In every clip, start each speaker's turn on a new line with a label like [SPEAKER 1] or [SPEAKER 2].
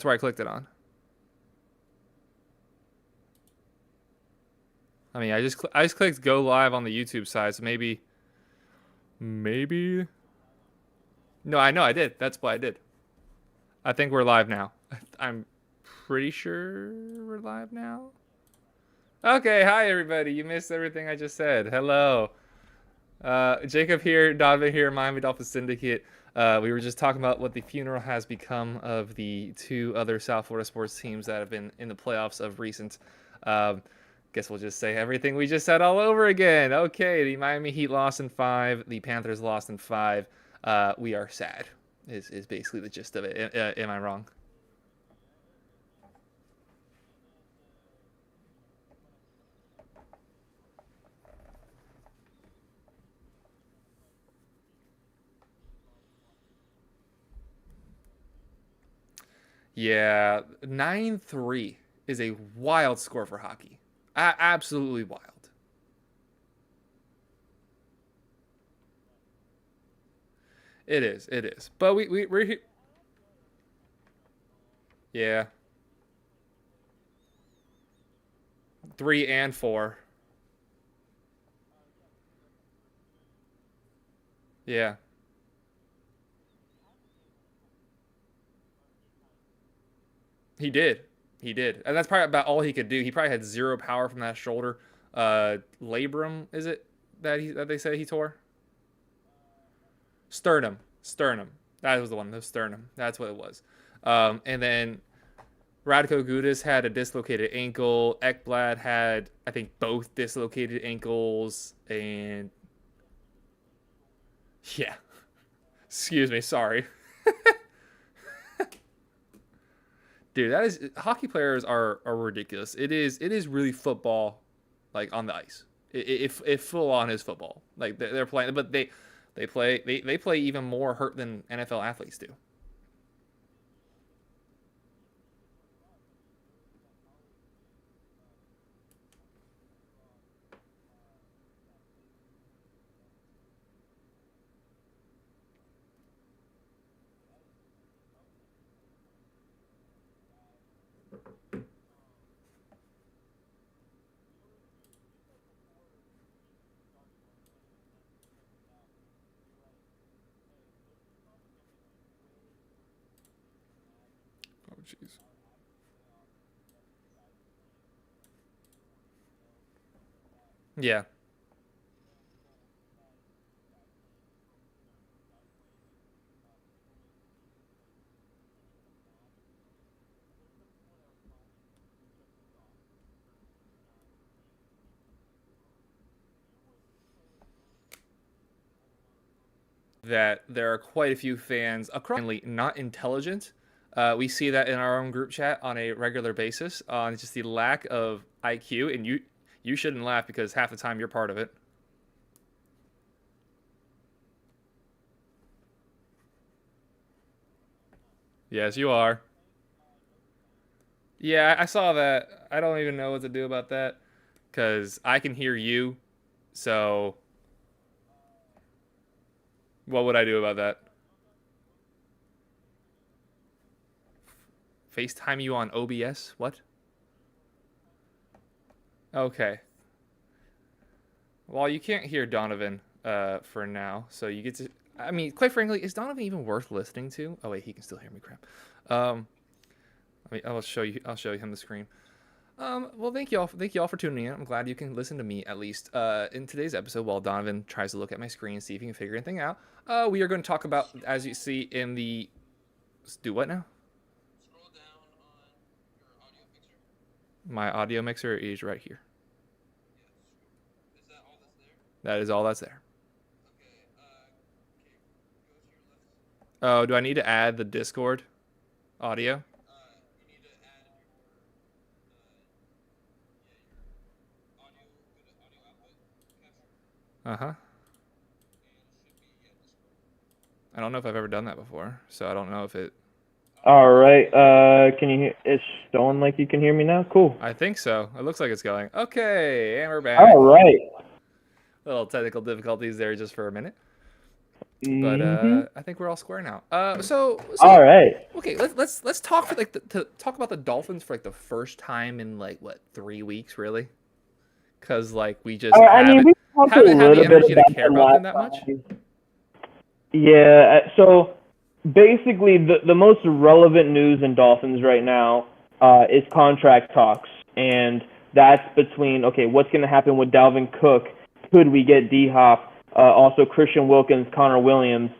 [SPEAKER 1] That's where I clicked it on. I mean, I just clicked go live on the YouTube side, so maybe. No, I know I did. That's what I did. I think we're live now. I'm pretty sure we're live now. Okay, hi everybody. You missed everything I just said. Hello. Jacob here, Donovan here, Miami Dolphins Syndicate. We were just talking about what the funeral has become of the two other South Florida sports teams that have been in the playoffs of recent. Um, Guess we'll just say everything we just said all over again. Okay, the Miami Heat lost in 5. The Panthers lost in 5. We are sad. Is basically the gist of it. Am I wrong? Yeah, 9-3 is a wild score for hockey. Absolutely wild. It is. It is. But we're here. Yeah, 3 and 4. Yeah, he did. He did, and that's probably about all he could do. He probably had zero power from that shoulder. Labrum, is it that they say he tore? Sternum. That was the one. The sternum. That's what it was. And then Radko Gudas had a dislocated ankle. Ekblad had, I think, both dislocated ankles. And yeah, excuse me, sorry, dude. That is hockey players are ridiculous. It is really football, like on the ice. It full on is football. Like they're playing, but they play even more hurt than NFL athletes do. Oh jeez. Yeah, that there are quite a few fans across not intelligent. We see that in our own group chat on a regular basis on just the lack of IQ, and you shouldn't laugh because half the time you're part of it. Yes, you are. Yeah, I saw that. I don't even know what to do about that because I can hear you. So what would I do about that? FaceTime you on OBS? What? Okay. Well, you can't hear Donovan for now, so you get to. I mean, quite frankly, is Donovan even worth listening to? Oh wait, he can still hear me. Crap. Um, I'll show you. I'll show him the screen. Well, thank you all. Thank you all for tuning in. I'm glad you can listen to me at least. In today's episode, while Donovan tries to look at my screen and see if he can figure anything out, we are going to talk about, as you see in the. Do what now? My audio mixer is right here. That is all that's there. Oh, do I need to add the Discord audio? Uh huh. I don't know if I've ever done that before, so I don't know if it.
[SPEAKER 2] All right. Can you hear? It's showing like you can hear me now. Cool.
[SPEAKER 1] I think so. It looks like it's going. Okay, and we're back.
[SPEAKER 2] All right.
[SPEAKER 1] Little technical difficulties there just for a minute. But
[SPEAKER 2] Mm-hmm.
[SPEAKER 1] I think we're all square now. So
[SPEAKER 2] All right.
[SPEAKER 1] okay, let's talk for like to talk about the Dolphins for like the first time in like what 3 weeks really, because like we just
[SPEAKER 2] I mean, we talked a
[SPEAKER 1] haven't had the
[SPEAKER 2] little bit
[SPEAKER 1] energy to
[SPEAKER 2] about
[SPEAKER 1] care
[SPEAKER 2] them
[SPEAKER 1] about them
[SPEAKER 2] last
[SPEAKER 1] that much.
[SPEAKER 2] time. Yeah. So basically, the most relevant news in Dolphins right now is contract talks, and that's between what's going to happen with Dalvin Cook? Could we get D Hop? Also, Christian Wilkins, Connor Williams,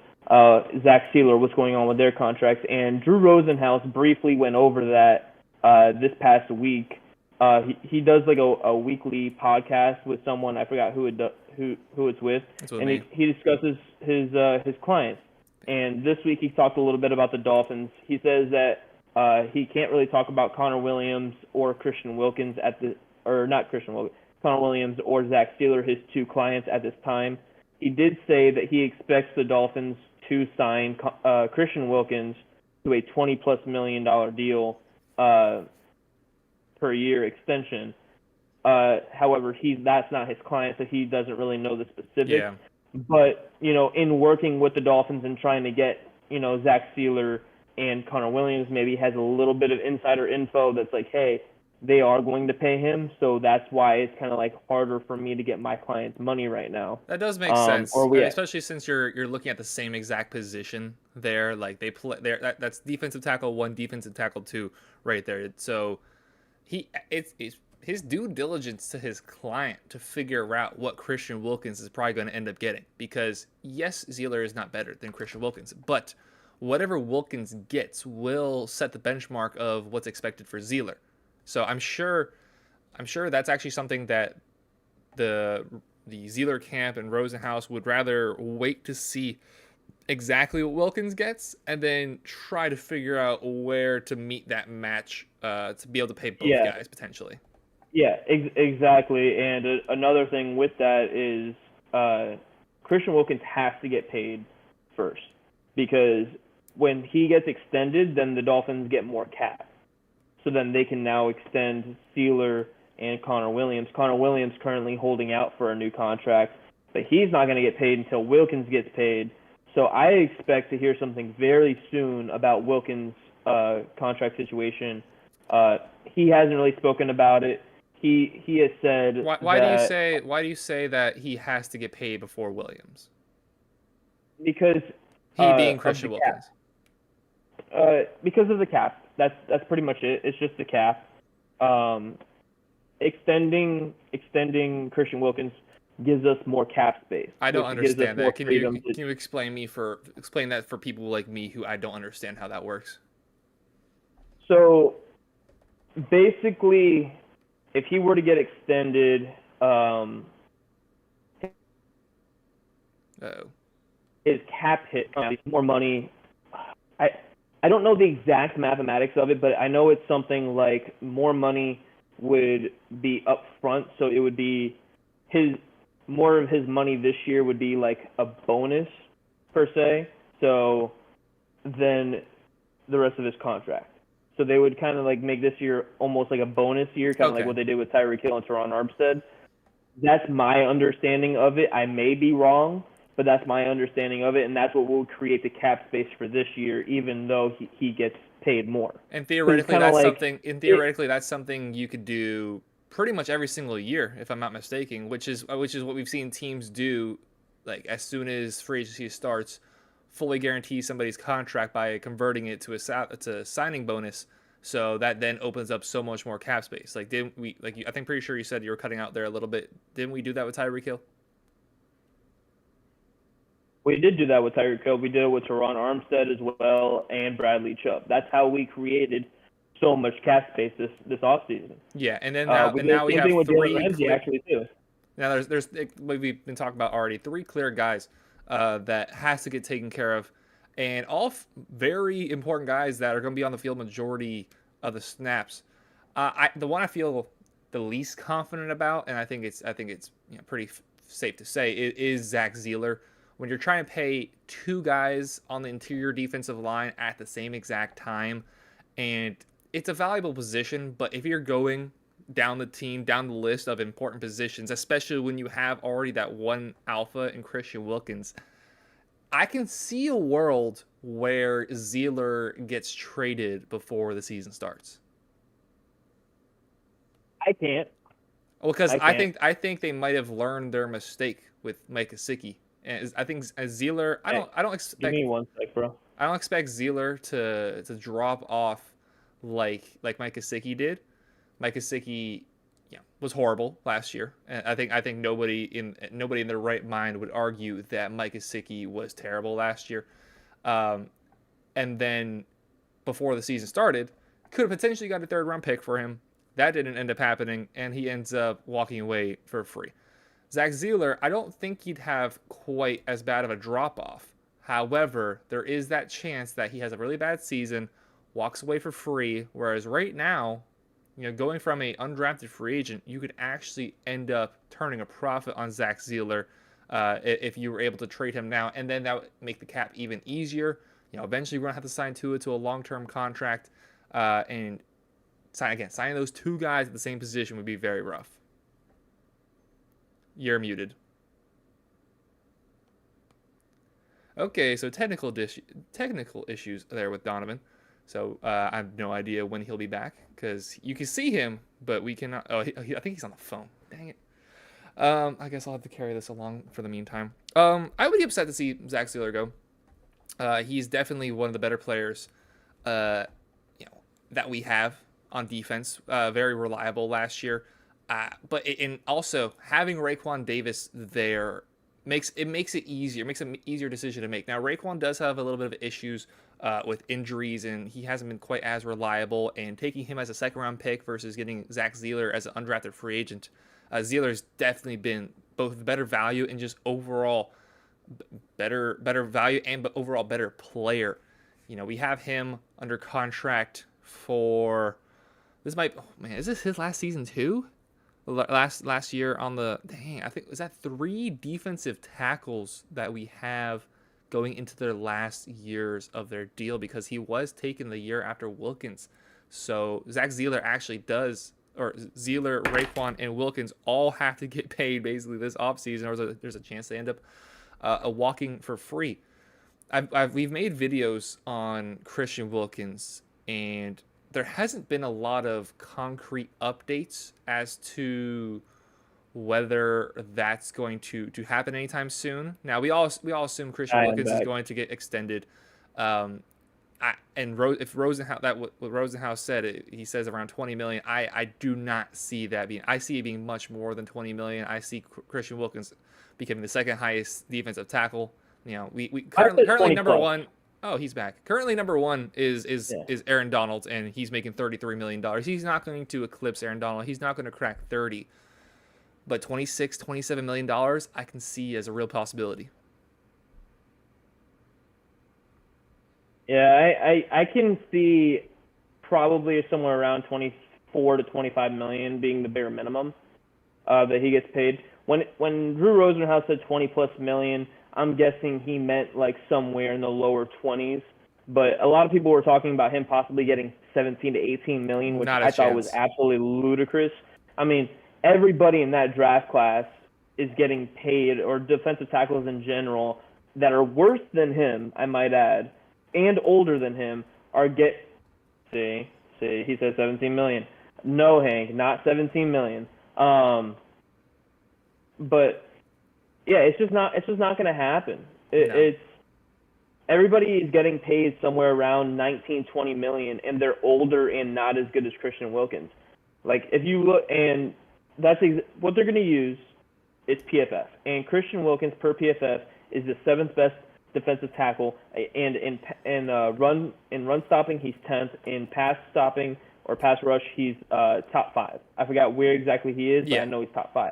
[SPEAKER 2] Zach Sealer. What's going on with their contracts? And Drew Rosenhaus briefly went over that this past week. He does like a weekly podcast with someone, I forgot who it's with,
[SPEAKER 1] That's with
[SPEAKER 2] and
[SPEAKER 1] me.
[SPEAKER 2] he discusses his clients. And this week he talked a little bit about the Dolphins. He says that he can't really talk about Connor Williams or Christian Wilkins Connor Williams or Zach Sealer, his two clients at this time. He did say that he expects the Dolphins to sign Christian Wilkins to a $20+ million deal per year extension. However, that's not his client, so he doesn't really know the specifics.
[SPEAKER 1] Yeah.
[SPEAKER 2] But, in working with the Dolphins and trying to get, Zach Sealer and Connor Williams, maybe has a little bit of insider info that's like, hey, they are going to pay him, so that's why it's kind of like harder for me to get my client's money right now.
[SPEAKER 1] That does make sense,
[SPEAKER 2] Or we,
[SPEAKER 1] especially since you're looking at the same exact position there. Like they play there. That's defensive tackle 1, defensive tackle 2, right there. So it's his due diligence to his client to figure out what Christian Wilkins is probably going to end up getting. Because yes, Zealer is not better than Christian Wilkins, but whatever Wilkins gets will set the benchmark of what's expected for Zealer. So I'm sure that's actually something that the Zealer camp and Rosenhaus would rather wait to see exactly what Wilkins gets and then try to figure out where to meet that match to be able to pay both guys potentially.
[SPEAKER 2] Yeah, exactly. And another thing with that is Christian Wilkins has to get paid first, because when he gets extended, then the Dolphins get more cap. So then they can now extend Sealer and Connor Williams. Connor Williams currently holding out for a new contract, but he's not going to get paid until Wilkins gets paid. So I expect to hear something very soon about Wilkins' contract situation. He hasn't really spoken about it. He has said
[SPEAKER 1] why do you say that he has to get paid before Williams?
[SPEAKER 2] Because
[SPEAKER 1] he being Christian Wilkins.
[SPEAKER 2] Because of the cap. That's pretty much it. It's just the cap. Extending Christian Wilkins gives us more cap space.
[SPEAKER 1] I don't understand that. Can you explain that for people like me who I don't understand how that works?
[SPEAKER 2] So basically, if he were to get extended, his cap hit more money. I don't know the exact mathematics of it, but I know it's something like more money would be up front, so it would be more of his money this year would be like a bonus per se, so then the rest of his contract. So they would kind of like make this year almost like a bonus year, kind of like what they did with Tyreek Hill and Teron Armstead. That's my understanding of it. I may be wrong, but that's my understanding of it, and that's what will create the cap space for this year, even though he gets paid more.
[SPEAKER 1] And theoretically, that's something you could do pretty much every single year, if I'm not mistaken, which is what we've seen teams do. Like as soon as free agency starts, fully guarantee somebody's contract by converting it to a signing bonus. So that then opens up so much more cap space. Like didn't we? Like I think pretty sure you said you were cutting out there a little bit. Didn't we do that with Tyreek Hill?
[SPEAKER 2] We did do that with Tyreek Hill. We did it with Teron Armstead as well and Bradley Chubb. That's how we created so much cap space this offseason.
[SPEAKER 1] Yeah, and then now we have three.
[SPEAKER 2] Ramsey actually too.
[SPEAKER 1] Now there's like we've been talking about already, 3 clear guys that has to get taken care of, and all very important guys that are going to be on the field majority of the snaps. The one I feel the least confident about, and I think it's pretty safe to say, is Zach Zealer. When you're trying to pay 2 guys on the interior defensive line at the same exact time, and it's a valuable position, but if you're going down the list of important positions, especially when you have already that one alpha in Christian Wilkins, I can see a world where Zeeler gets traded before the season starts.
[SPEAKER 2] I can't.
[SPEAKER 1] Well, because
[SPEAKER 2] I can't.
[SPEAKER 1] I think they might have learned their mistake with Mike Gesicki, and I think as Zeeler,
[SPEAKER 2] Hey, give me one sec, bro.
[SPEAKER 1] I don't expect Zeeler to drop off like Mike Gesicki did. Mike Gesicki, was horrible last year, and I think nobody in their right mind would argue that Mike Gesicki was terrible last year. Um, and then before the season started, could have potentially got a third round pick for him. That didn't end up happening, and he ends up walking away for free. Zach Zeeler, I don't think he'd have quite as bad of a drop off. However, there is that chance that he has a really bad season, walks away for free, whereas right now, going from a undrafted free agent, you could actually end up turning a profit on Zach Zeeler if you were able to trade him now, and then that would make the cap even easier. Eventually we're gonna have to sign Tua to a long-term contract, and signing those two guys at the same position would be very rough. You're muted. Okay, so technical issues there with Donovan. So I have no idea when he'll be back because you can see him, but we cannot. Oh, I think he's on the phone. Dang it. I guess I'll have to carry this along for the meantime. I would be upset to see Zach Steeler go. He's definitely one of the better players, that we have on defense. Very reliable last year. But also having Raekwon Davis there makes it easier. Makes an easier decision to make. Now Raekwon does have a little bit of issues with injuries, and he hasn't been quite as reliable. And taking him as a second-round pick versus getting Zach Zeeler as an undrafted free agent, Zeeler's definitely been both better value and just overall better value and overall better player. We have him under contract for this might. Oh man, is this his last season too? Last year on the I think was that 3 defensive tackles that we have going into their last years of their deal because he was taken the year after Wilkins. So Zach Zeeler actually does, or Zeeler, Raekwon, and Wilkins all have to get paid basically this offseason, or there's a chance they end up walking for free. We've made videos on Christian Wilkins, and there hasn't been a lot of concrete updates as to whether that's going to happen anytime soon. Now we all assume Christian Wilkins is going to get extended. If Rosenhaus, what Rosenhaus said, he says around 20 million. I do not see that being. I see it being much more than 20 million. I see Christian Wilkins becoming the second highest defensive tackle. We currently number one. Oh, he's back. Currently, number one is Aaron Donald, and he's making $33 million. He's not going to eclipse Aaron Donald. He's not going to crack 30. But $27 million, I can see as a real possibility.
[SPEAKER 2] Yeah, I can see probably somewhere around 24 to 25 million being the bare minimum that he gets paid. When Drew Rosenhaus said 20 plus million, I'm guessing he meant like somewhere in the lower 20s. But a lot of people were talking about him possibly getting 17 to 18 million, which I thought was absolutely ludicrous. I mean, everybody in that draft class is getting paid, or defensive tackles in general that are worse than him, I might add, and older than him see, he said 17 million. No, Hank, not 17 million. But yeah, it's just not going to happen. It's everybody is getting paid somewhere around 19, 20 million, and they're older and not as good as Christian Wilkins. Like if you look, and that's what they're going to use is PFF, and Christian Wilkins per PFF is the 7th best defensive tackle, and in run stopping he's 10th, in pass stopping or pass rush he's top 5. I forgot where exactly he is, but I know he's top 5.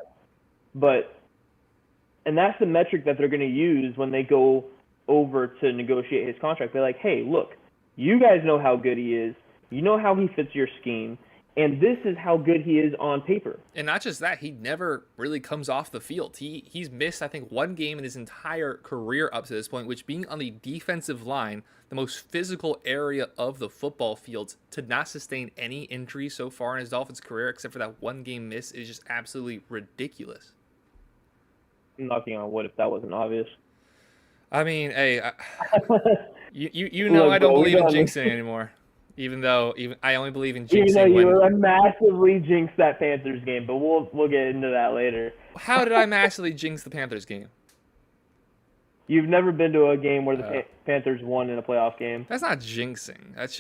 [SPEAKER 2] And that's the metric that they're going to use when they go over to negotiate his contract. They're like, hey, look, you guys know how good he is. You know how he fits your scheme. And this is how good he is on paper.
[SPEAKER 1] And not just that, he never really comes off the field. He's missed, I think, 1 game in his entire career up to this point, which being on the defensive line, the most physical area of the football field, to not sustain any injury so far in his Dolphins career, except for that 1 game miss, is just absolutely ridiculous.
[SPEAKER 2] I'm knocking on wood if that wasn't obvious.
[SPEAKER 1] I mean, hey, you know I
[SPEAKER 2] Look,
[SPEAKER 1] don't
[SPEAKER 2] bro, we
[SPEAKER 1] believe in
[SPEAKER 2] don't
[SPEAKER 1] jinxing
[SPEAKER 2] understand.
[SPEAKER 1] anymore. Even I only believe in
[SPEAKER 2] Even though
[SPEAKER 1] jinxing
[SPEAKER 2] you
[SPEAKER 1] when.
[SPEAKER 2] massively jinxed that Panthers game, but we'll get into that later.
[SPEAKER 1] How did I massively jinx the Panthers game?
[SPEAKER 2] You've never been to a game where the
[SPEAKER 1] Uh,
[SPEAKER 2] Panthers won in a playoff game.
[SPEAKER 1] that's not jinxing.
[SPEAKER 2] That's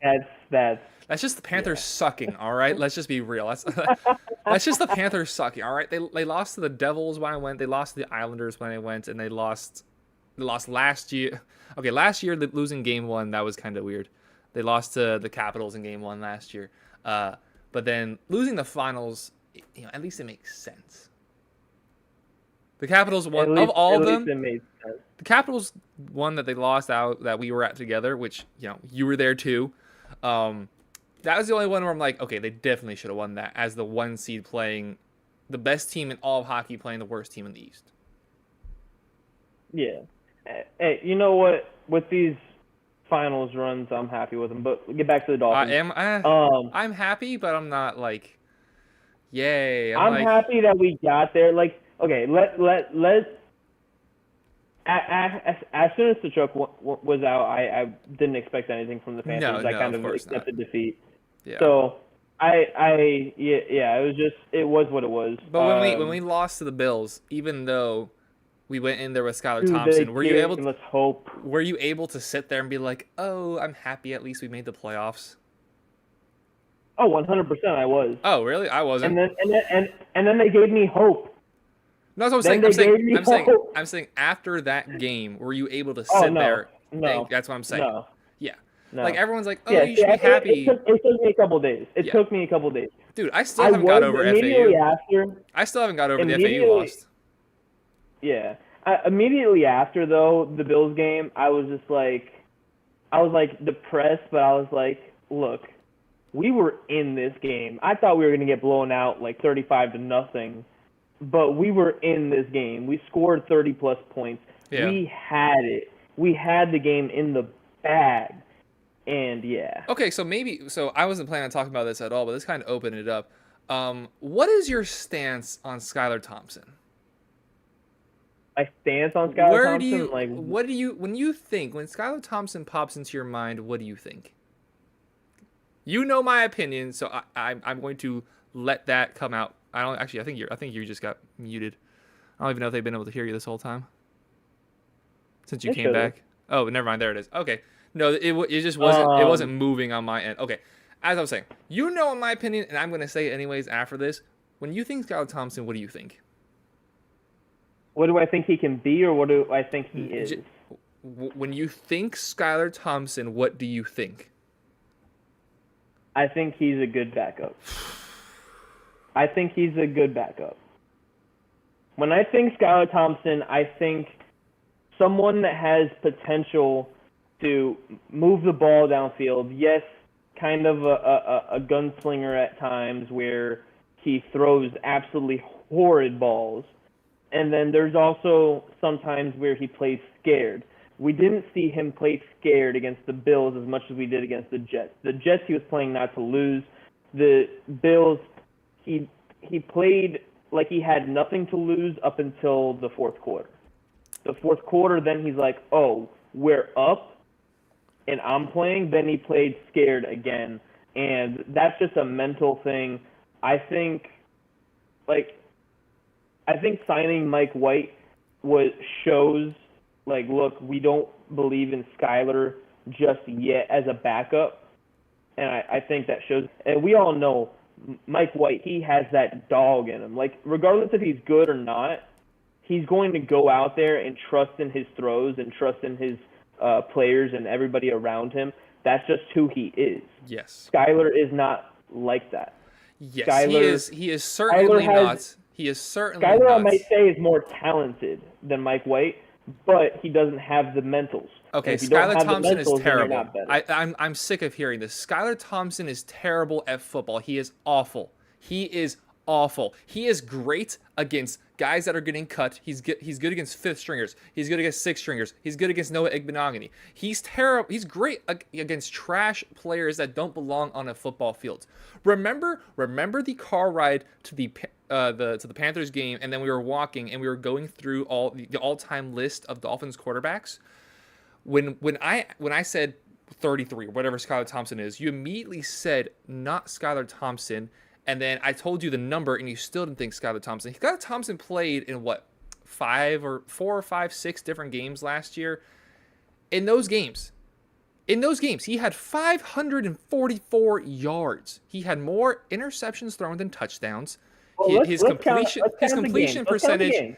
[SPEAKER 1] That's just the Panthers
[SPEAKER 2] yeah.
[SPEAKER 1] sucking. All right, let's just be real. That's just the Panthers sucking. All right, they lost to the Devils when I went. They lost to the Islanders when I went, and they lost last year. Okay, last year losing game one, that was kind of weird. They lost to the Capitals in game one last year. But then losing the finals, at least it makes sense. The Capitals won of all
[SPEAKER 2] At
[SPEAKER 1] of
[SPEAKER 2] least
[SPEAKER 1] them.
[SPEAKER 2] it made sense.
[SPEAKER 1] The Capitals one that they lost out that we were at together, which you were there too. Um, that was the only one where I'm like, okay, they definitely should have won that as the one seed playing the best team in all of hockey playing the worst team in the East.
[SPEAKER 2] Yeah. Hey, you know what? With these finals runs, I'm happy with them. But get back to the
[SPEAKER 1] I
[SPEAKER 2] Dolphins.
[SPEAKER 1] am
[SPEAKER 2] Um,
[SPEAKER 1] I'm happy, but I'm not like yay. I'm
[SPEAKER 2] I'm
[SPEAKER 1] like
[SPEAKER 2] happy that we got there. Like, okay, let as soon as Sachuk was out, I didn't expect anything from the
[SPEAKER 1] no,
[SPEAKER 2] Panthers. I
[SPEAKER 1] no,
[SPEAKER 2] kind
[SPEAKER 1] of
[SPEAKER 2] of
[SPEAKER 1] course not.
[SPEAKER 2] accepted defeat.
[SPEAKER 1] Yeah.
[SPEAKER 2] So yeah, it was what it was.
[SPEAKER 1] But when we lost to the Bills, even though we went in there with Skylar
[SPEAKER 2] To the
[SPEAKER 1] Thompson,
[SPEAKER 2] game, let's hope.
[SPEAKER 1] were you able to sit there and be like, "Oh, I'm happy at least we made the playoffs"?
[SPEAKER 2] Oh, 100% I was.
[SPEAKER 1] Oh, really? I wasn't.
[SPEAKER 2] And then they gave me hope.
[SPEAKER 1] No, that's what I'm
[SPEAKER 2] Then
[SPEAKER 1] saying.
[SPEAKER 2] they gave me hope.
[SPEAKER 1] I'm saying after that game, were you able to
[SPEAKER 2] Oh
[SPEAKER 1] sit
[SPEAKER 2] no,
[SPEAKER 1] there?
[SPEAKER 2] no,
[SPEAKER 1] That's what I'm saying.
[SPEAKER 2] no,
[SPEAKER 1] Yeah. Like
[SPEAKER 2] no.
[SPEAKER 1] everyone's like, "Oh,
[SPEAKER 2] Yeah,
[SPEAKER 1] you
[SPEAKER 2] see,
[SPEAKER 1] should be happy."
[SPEAKER 2] it took me a couple days. It
[SPEAKER 1] Yeah.
[SPEAKER 2] took me a couple days.
[SPEAKER 1] Dude, I still
[SPEAKER 2] I
[SPEAKER 1] haven't got
[SPEAKER 2] was
[SPEAKER 1] over
[SPEAKER 2] immediately
[SPEAKER 1] FAU.
[SPEAKER 2] after.
[SPEAKER 1] I still haven't got over the FAU
[SPEAKER 2] Immediately,
[SPEAKER 1] lost.
[SPEAKER 2] yeah. Immediately after though the Bills game, I was like depressed, but I was like, look, we were in this game. I thought we were gonna get blown out like 35-0, but we were in this game. We scored 30 plus points.
[SPEAKER 1] Yeah.
[SPEAKER 2] We had it. We had the game in the bag. And yeah.
[SPEAKER 1] Okay, so I wasn't planning on talking about this at all, but this kind of opened it up. What is your stance on Skylar Thompson?
[SPEAKER 2] My stance on Skylar Thompson,
[SPEAKER 1] When Skylar Thompson pops into your mind, what do you think? You know my opinion, so I'm going to let that come out. I think you just got muted. I don't even know if they've been able to hear you this whole time since you
[SPEAKER 2] They
[SPEAKER 1] came
[SPEAKER 2] should've.
[SPEAKER 1] back. Oh, never mind. There it is. Okay. No, it just wasn't moving on my end. Okay. As I was saying, you know in my opinion, and I'm going to say it anyways after this. When you think Skylar Thompson, what do you think?
[SPEAKER 2] What do I think he can be, or what do I think he is?
[SPEAKER 1] When you think Skylar Thompson, what do you think?
[SPEAKER 2] I think he's a good backup. I think he's a good backup. When I think Skylar Thompson, I think someone that has potential to move the ball downfield. Yes, kind of a gunslinger at times where he throws absolutely horrid balls. And then there's also sometimes where he plays scared. We didn't see him play scared against the Bills as much as we did against the Jets. The Jets he was playing not to lose. The Bills he played like he had nothing to lose up until the fourth quarter. The fourth quarter, then he's like, oh, we're up and I'm playing. Then he played scared again. And that's just a mental thing. I think signing Mike White shows, like, look, we don't believe in Skylar just yet as a backup. And I think that shows. And we all know Mike White, he has that dog in him. Like, regardless if he's good or not, he's going to go out there and trust in his throws and trust in his players and everybody around him. That's just who he is.
[SPEAKER 1] Yes.
[SPEAKER 2] Skylar is not like that.
[SPEAKER 1] Yes,
[SPEAKER 2] Skylar,
[SPEAKER 1] he is certainly not. He is certainly
[SPEAKER 2] Skylar,
[SPEAKER 1] not.
[SPEAKER 2] I might say, is more talented than Mike White, but he doesn't have the mentals.
[SPEAKER 1] Okay, Skylar Thompson is terrible. I'm sick of hearing this. Skylar Thompson is terrible at football. He is awful. He is awful. He is great against guys that are getting cut. He's good against fifth stringers. He's good against sixth stringers. He's good against Noah Igbenogany. He's terrible. He's great against trash players that don't belong on a football field. Remember the car ride to the the Panthers game, and then we were walking and we were going through the all-time list of Dolphins quarterbacks. When I said 33, whatever Skylar Thompson is, you immediately said not Skylar Thompson, and then I told you the number, and you still didn't think Skylar Thompson. Skylar Thompson played in what, 4 or 5, 6 different games last year. In those games, he had 544 yards. He had more interceptions thrown than touchdowns.
[SPEAKER 2] Well,
[SPEAKER 1] His completion percentage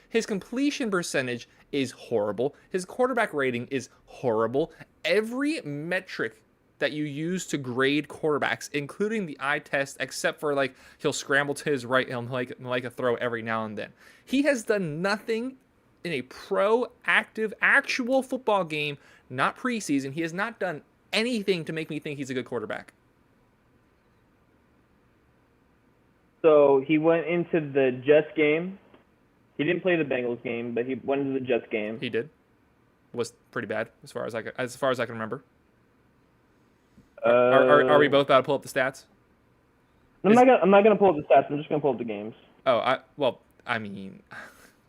[SPEAKER 1] is horrible. His quarterback rating is horrible. Every metric that you use to grade quarterbacks, including the eye test, except for like he'll scramble to his right and like a throw every now and then. He has done nothing in a proactive, actual football game, not preseason. He has not done anything to make me think he's a good quarterback.
[SPEAKER 2] So he went into the Jets game. He didn't play the Bengals game, but he went into the Jets game.
[SPEAKER 1] He did. Was pretty bad as far as I can remember. Are we both about to pull up the stats?
[SPEAKER 2] I'm not gonna pull up the stats. I'm just gonna pull up the games.
[SPEAKER 1] Oh, I mean,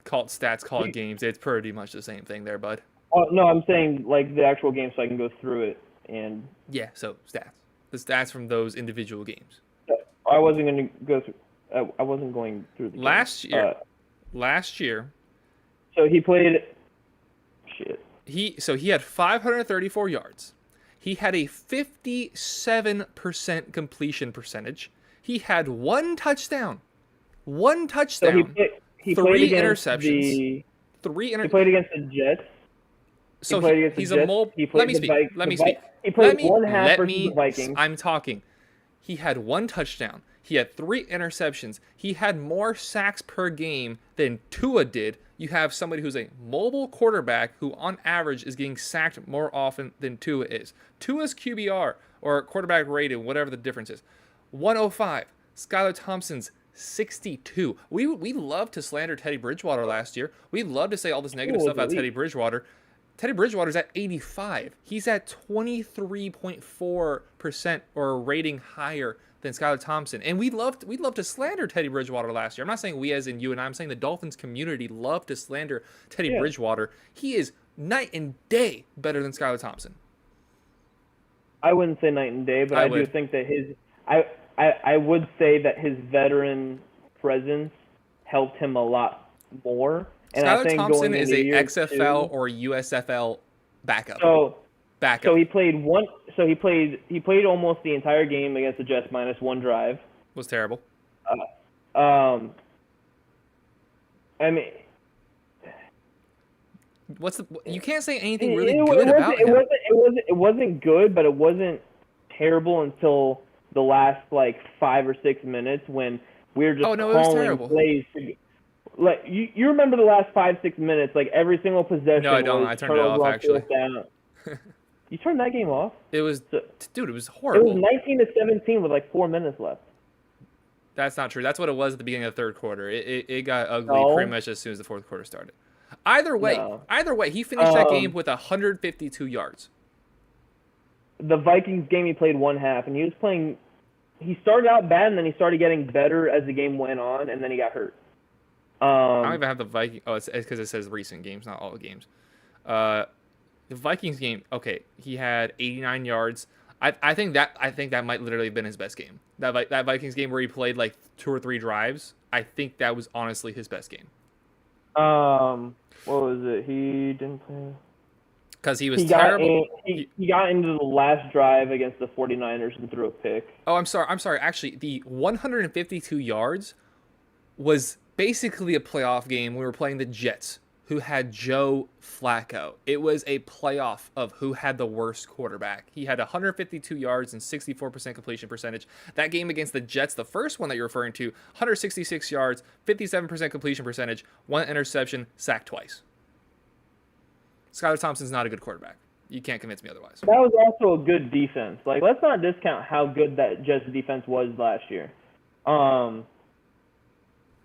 [SPEAKER 1] call it stats, call it games. It's pretty much the same thing there, bud.
[SPEAKER 2] Oh no, I'm saying like the actual game, so I can go through it and.
[SPEAKER 1] Yeah, so stats. The stats from those individual games.
[SPEAKER 2] I wasn't gonna go through. I wasn't going through the games.
[SPEAKER 1] Last year.
[SPEAKER 2] So he played. Shit.
[SPEAKER 1] He had 534 yards. He had a 57% completion percentage. He had 1 touchdown. So he 3 interceptions. 3 interceptions.
[SPEAKER 2] He played against the Jets.
[SPEAKER 1] So he's a mole. Let me speak.
[SPEAKER 2] He played one half versus the Vikings.
[SPEAKER 1] I'm talking. He had 1 touchdown. He had 3 interceptions. He had more sacks per game than Tua did. You have somebody who's a mobile quarterback who, on average, is getting sacked more often than Tua is. Tua's QBR, or quarterback rating, whatever the difference is, 105. Skylar Thompson's 62. We loved to slander Teddy Bridgewater last year. We loved to say all this negative stuff about Teddy Bridgewater. Teddy Bridgewater's at 85. He's at 23.4% or a rating higher than Skylar Thompson. And we loved to slander Teddy Bridgewater last year. I'm not saying we as in you and I'm saying the Dolphins community loved to slander Teddy Bridgewater. He is night and day better than Skylar Thompson.
[SPEAKER 2] I wouldn't say night and day, but I do think that I would say that his veteran presence helped him a lot more. And
[SPEAKER 1] Skylar
[SPEAKER 2] I think
[SPEAKER 1] Thompson
[SPEAKER 2] going
[SPEAKER 1] is
[SPEAKER 2] into
[SPEAKER 1] a
[SPEAKER 2] year
[SPEAKER 1] XFL
[SPEAKER 2] 2,
[SPEAKER 1] or USFL backup.
[SPEAKER 2] So he played almost the entire game against the Jets minus 1 drive.
[SPEAKER 1] Was terrible.
[SPEAKER 2] I mean,
[SPEAKER 1] you can't say anything really good about him.
[SPEAKER 2] It wasn't good, but it wasn't terrible until the last like 5 or 6 minutes when we were just calling plays. Like you remember the last 5-6 minutes, like every single possession.
[SPEAKER 1] No, I don't. I turned it off actually.
[SPEAKER 2] You turned that game off?
[SPEAKER 1] It was, dude, it was horrible.
[SPEAKER 2] It was 19-17 with like 4 minutes left.
[SPEAKER 1] That's not true. That's what it was at the beginning of the third quarter. It got ugly pretty much as soon as the fourth quarter started. Either way, he finished that game with 152 yards.
[SPEAKER 2] The Vikings game, he played 1 half, and he was playing. He started out bad, and then he started getting better as the game went on, and then he got hurt.
[SPEAKER 1] I don't even have the Vikings. Oh, it's because it says recent games, not all the games. The Vikings game, okay, he had 89 yards. I think that might literally have been his best game. That Vikings game where he played like 2 or 3 drives. I think that was honestly his best game.
[SPEAKER 2] What was it? He didn't play.
[SPEAKER 1] Because he was terrible.
[SPEAKER 2] He got into the last drive against the 49ers and threw a pick.
[SPEAKER 1] Oh, I'm sorry. Actually, the 152 yards was basically a playoff game. We were playing the Jets, who had Joe Flacco. It was a playoff of who had the worst quarterback. He had 152 yards and 64% completion percentage. That game against the Jets, the first one that you're referring to, 166 yards, 57% completion percentage, 1 interception, sacked twice. Skylar Thompson's not a good quarterback. You can't convince me otherwise.
[SPEAKER 2] That was also a good defense. Like, let's not discount how good that Jets defense was last year.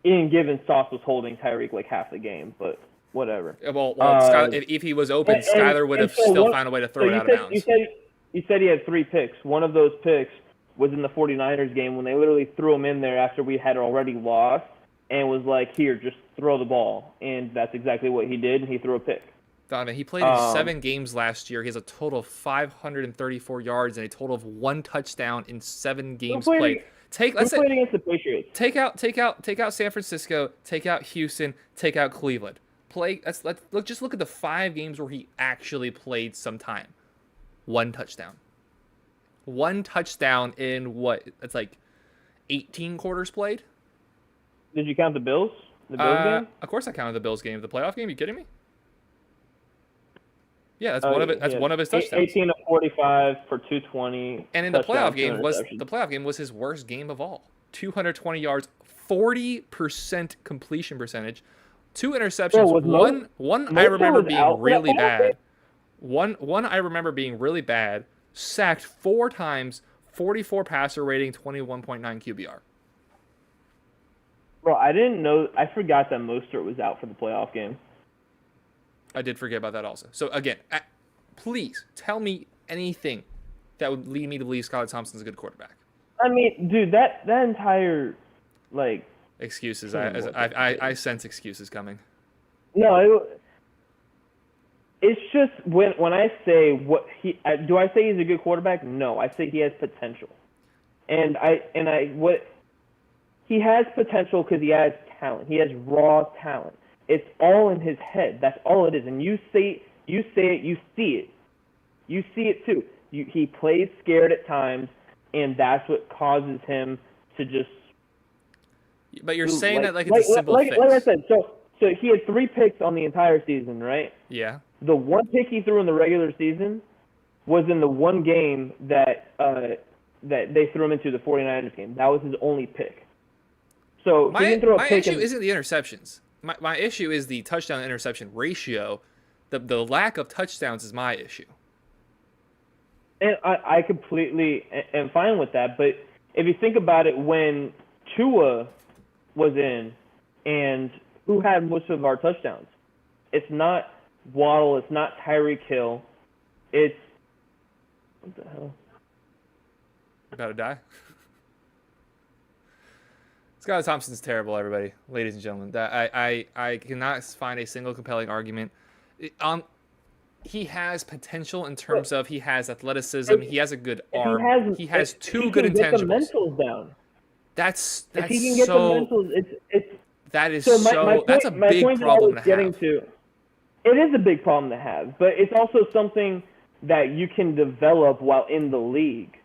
[SPEAKER 2] Ian Gibbons Sauce was holding Tyreek like half the game, but whatever.
[SPEAKER 1] Well, Skylar, if he was open, Skylar would have still found a way to throw it out of bounds.
[SPEAKER 2] You said he had 3 picks. One of those picks was in the 49ers game when they literally threw him in there after we had already lost. and was like, "Here, just throw the ball," and that's exactly what he did. And he threw a pick.
[SPEAKER 1] Donovan, he played in 7 games last year. He has a total of 534 yards and a total of 1 touchdown in 7 games played. Let's say
[SPEAKER 2] played against the Patriots.
[SPEAKER 1] Take out San Francisco, take out Houston, take out Cleveland. Let's just look at the 5 games where he actually played some time. 1 touchdown. 1 touchdown in what? It's like 18 quarters played.
[SPEAKER 2] Did you count the Bills? The Bills game?
[SPEAKER 1] Of course I counted the Bills game. The playoff game? You kidding me? Yeah, that's one of it. That's one of his touchdowns.
[SPEAKER 2] 18 of 45 for 220.
[SPEAKER 1] And in the playoff game was his worst game of all. 220 yards, 40% completion percentage, 2 interceptions. One I remember being really bad. One I remember being really bad. Sacked 4 times, 44 passer rating, 21.9 QBR.
[SPEAKER 2] Bro, I didn't know. I forgot that Mostert was out for the playoff game.
[SPEAKER 1] I did forget about that also. So again, please tell me anything that would lead me to believe Skylar Thompson's a good quarterback.
[SPEAKER 2] I mean, dude, that entire
[SPEAKER 1] excuses. I sense excuses coming.
[SPEAKER 2] No, it's just when I say do I say he's a good quarterback? No, I say he has potential, and he has potential because he has talent. He has raw talent. It's all in his head. That's all it is. And you say it, you see it. You see it too. He plays scared at times, and that's what causes him to just.
[SPEAKER 1] But you're saying that it's a simple fix.
[SPEAKER 2] Like I said, so he had 3 picks on the entire season, right?
[SPEAKER 1] Yeah.
[SPEAKER 2] The 1 pick he threw in the regular season was in the 1 game that they threw him into, the 49ers game. That was his only pick. So he didn't throw a pick.
[SPEAKER 1] My issue isn't the interceptions. My issue is the touchdown interception ratio. The lack of touchdowns is my issue.
[SPEAKER 2] And I completely am fine with that. But if you think about it, when Tua was in, and who had most of our touchdowns? It's not Waddle. It's not Tyreek Hill. It's what the hell?
[SPEAKER 1] About to die. Skylar Thompson's terrible, everybody, ladies and gentlemen. I cannot find a single compelling argument. He has potential in terms of he has athleticism. He has a good arm. He has 2 good intangibles.
[SPEAKER 2] Get the mentals down.
[SPEAKER 1] That's
[SPEAKER 2] if he can get the mentals,
[SPEAKER 1] that's a big problem to have.
[SPEAKER 2] It is a big problem to have, but it's also something that you can develop while in the league.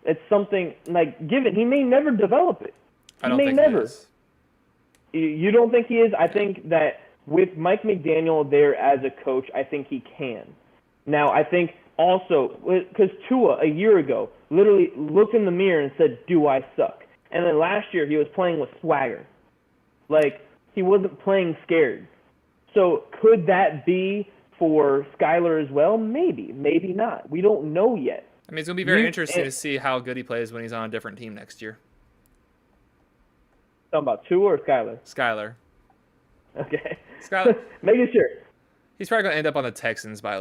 [SPEAKER 2] It's something he may never develop it.
[SPEAKER 1] I don't think he is.
[SPEAKER 2] You don't think he is? I think that with Mike McDaniel there as a coach, I think he can. Now, I think also, because Tua, a year ago, literally looked in the mirror and said, "Do I suck?" And then last year, he was playing with swagger. He wasn't playing scared. So could that be for Skylar as well? Maybe. Maybe not. We don't know yet.
[SPEAKER 1] I mean, it's going to be very interesting to see how good he plays when he's on a different team next year.
[SPEAKER 2] Talking about Tua or Skylar?
[SPEAKER 1] Skylar.
[SPEAKER 2] Okay.
[SPEAKER 1] Skylar.
[SPEAKER 2] Making sure.
[SPEAKER 1] He's probably going to end up on the Texans by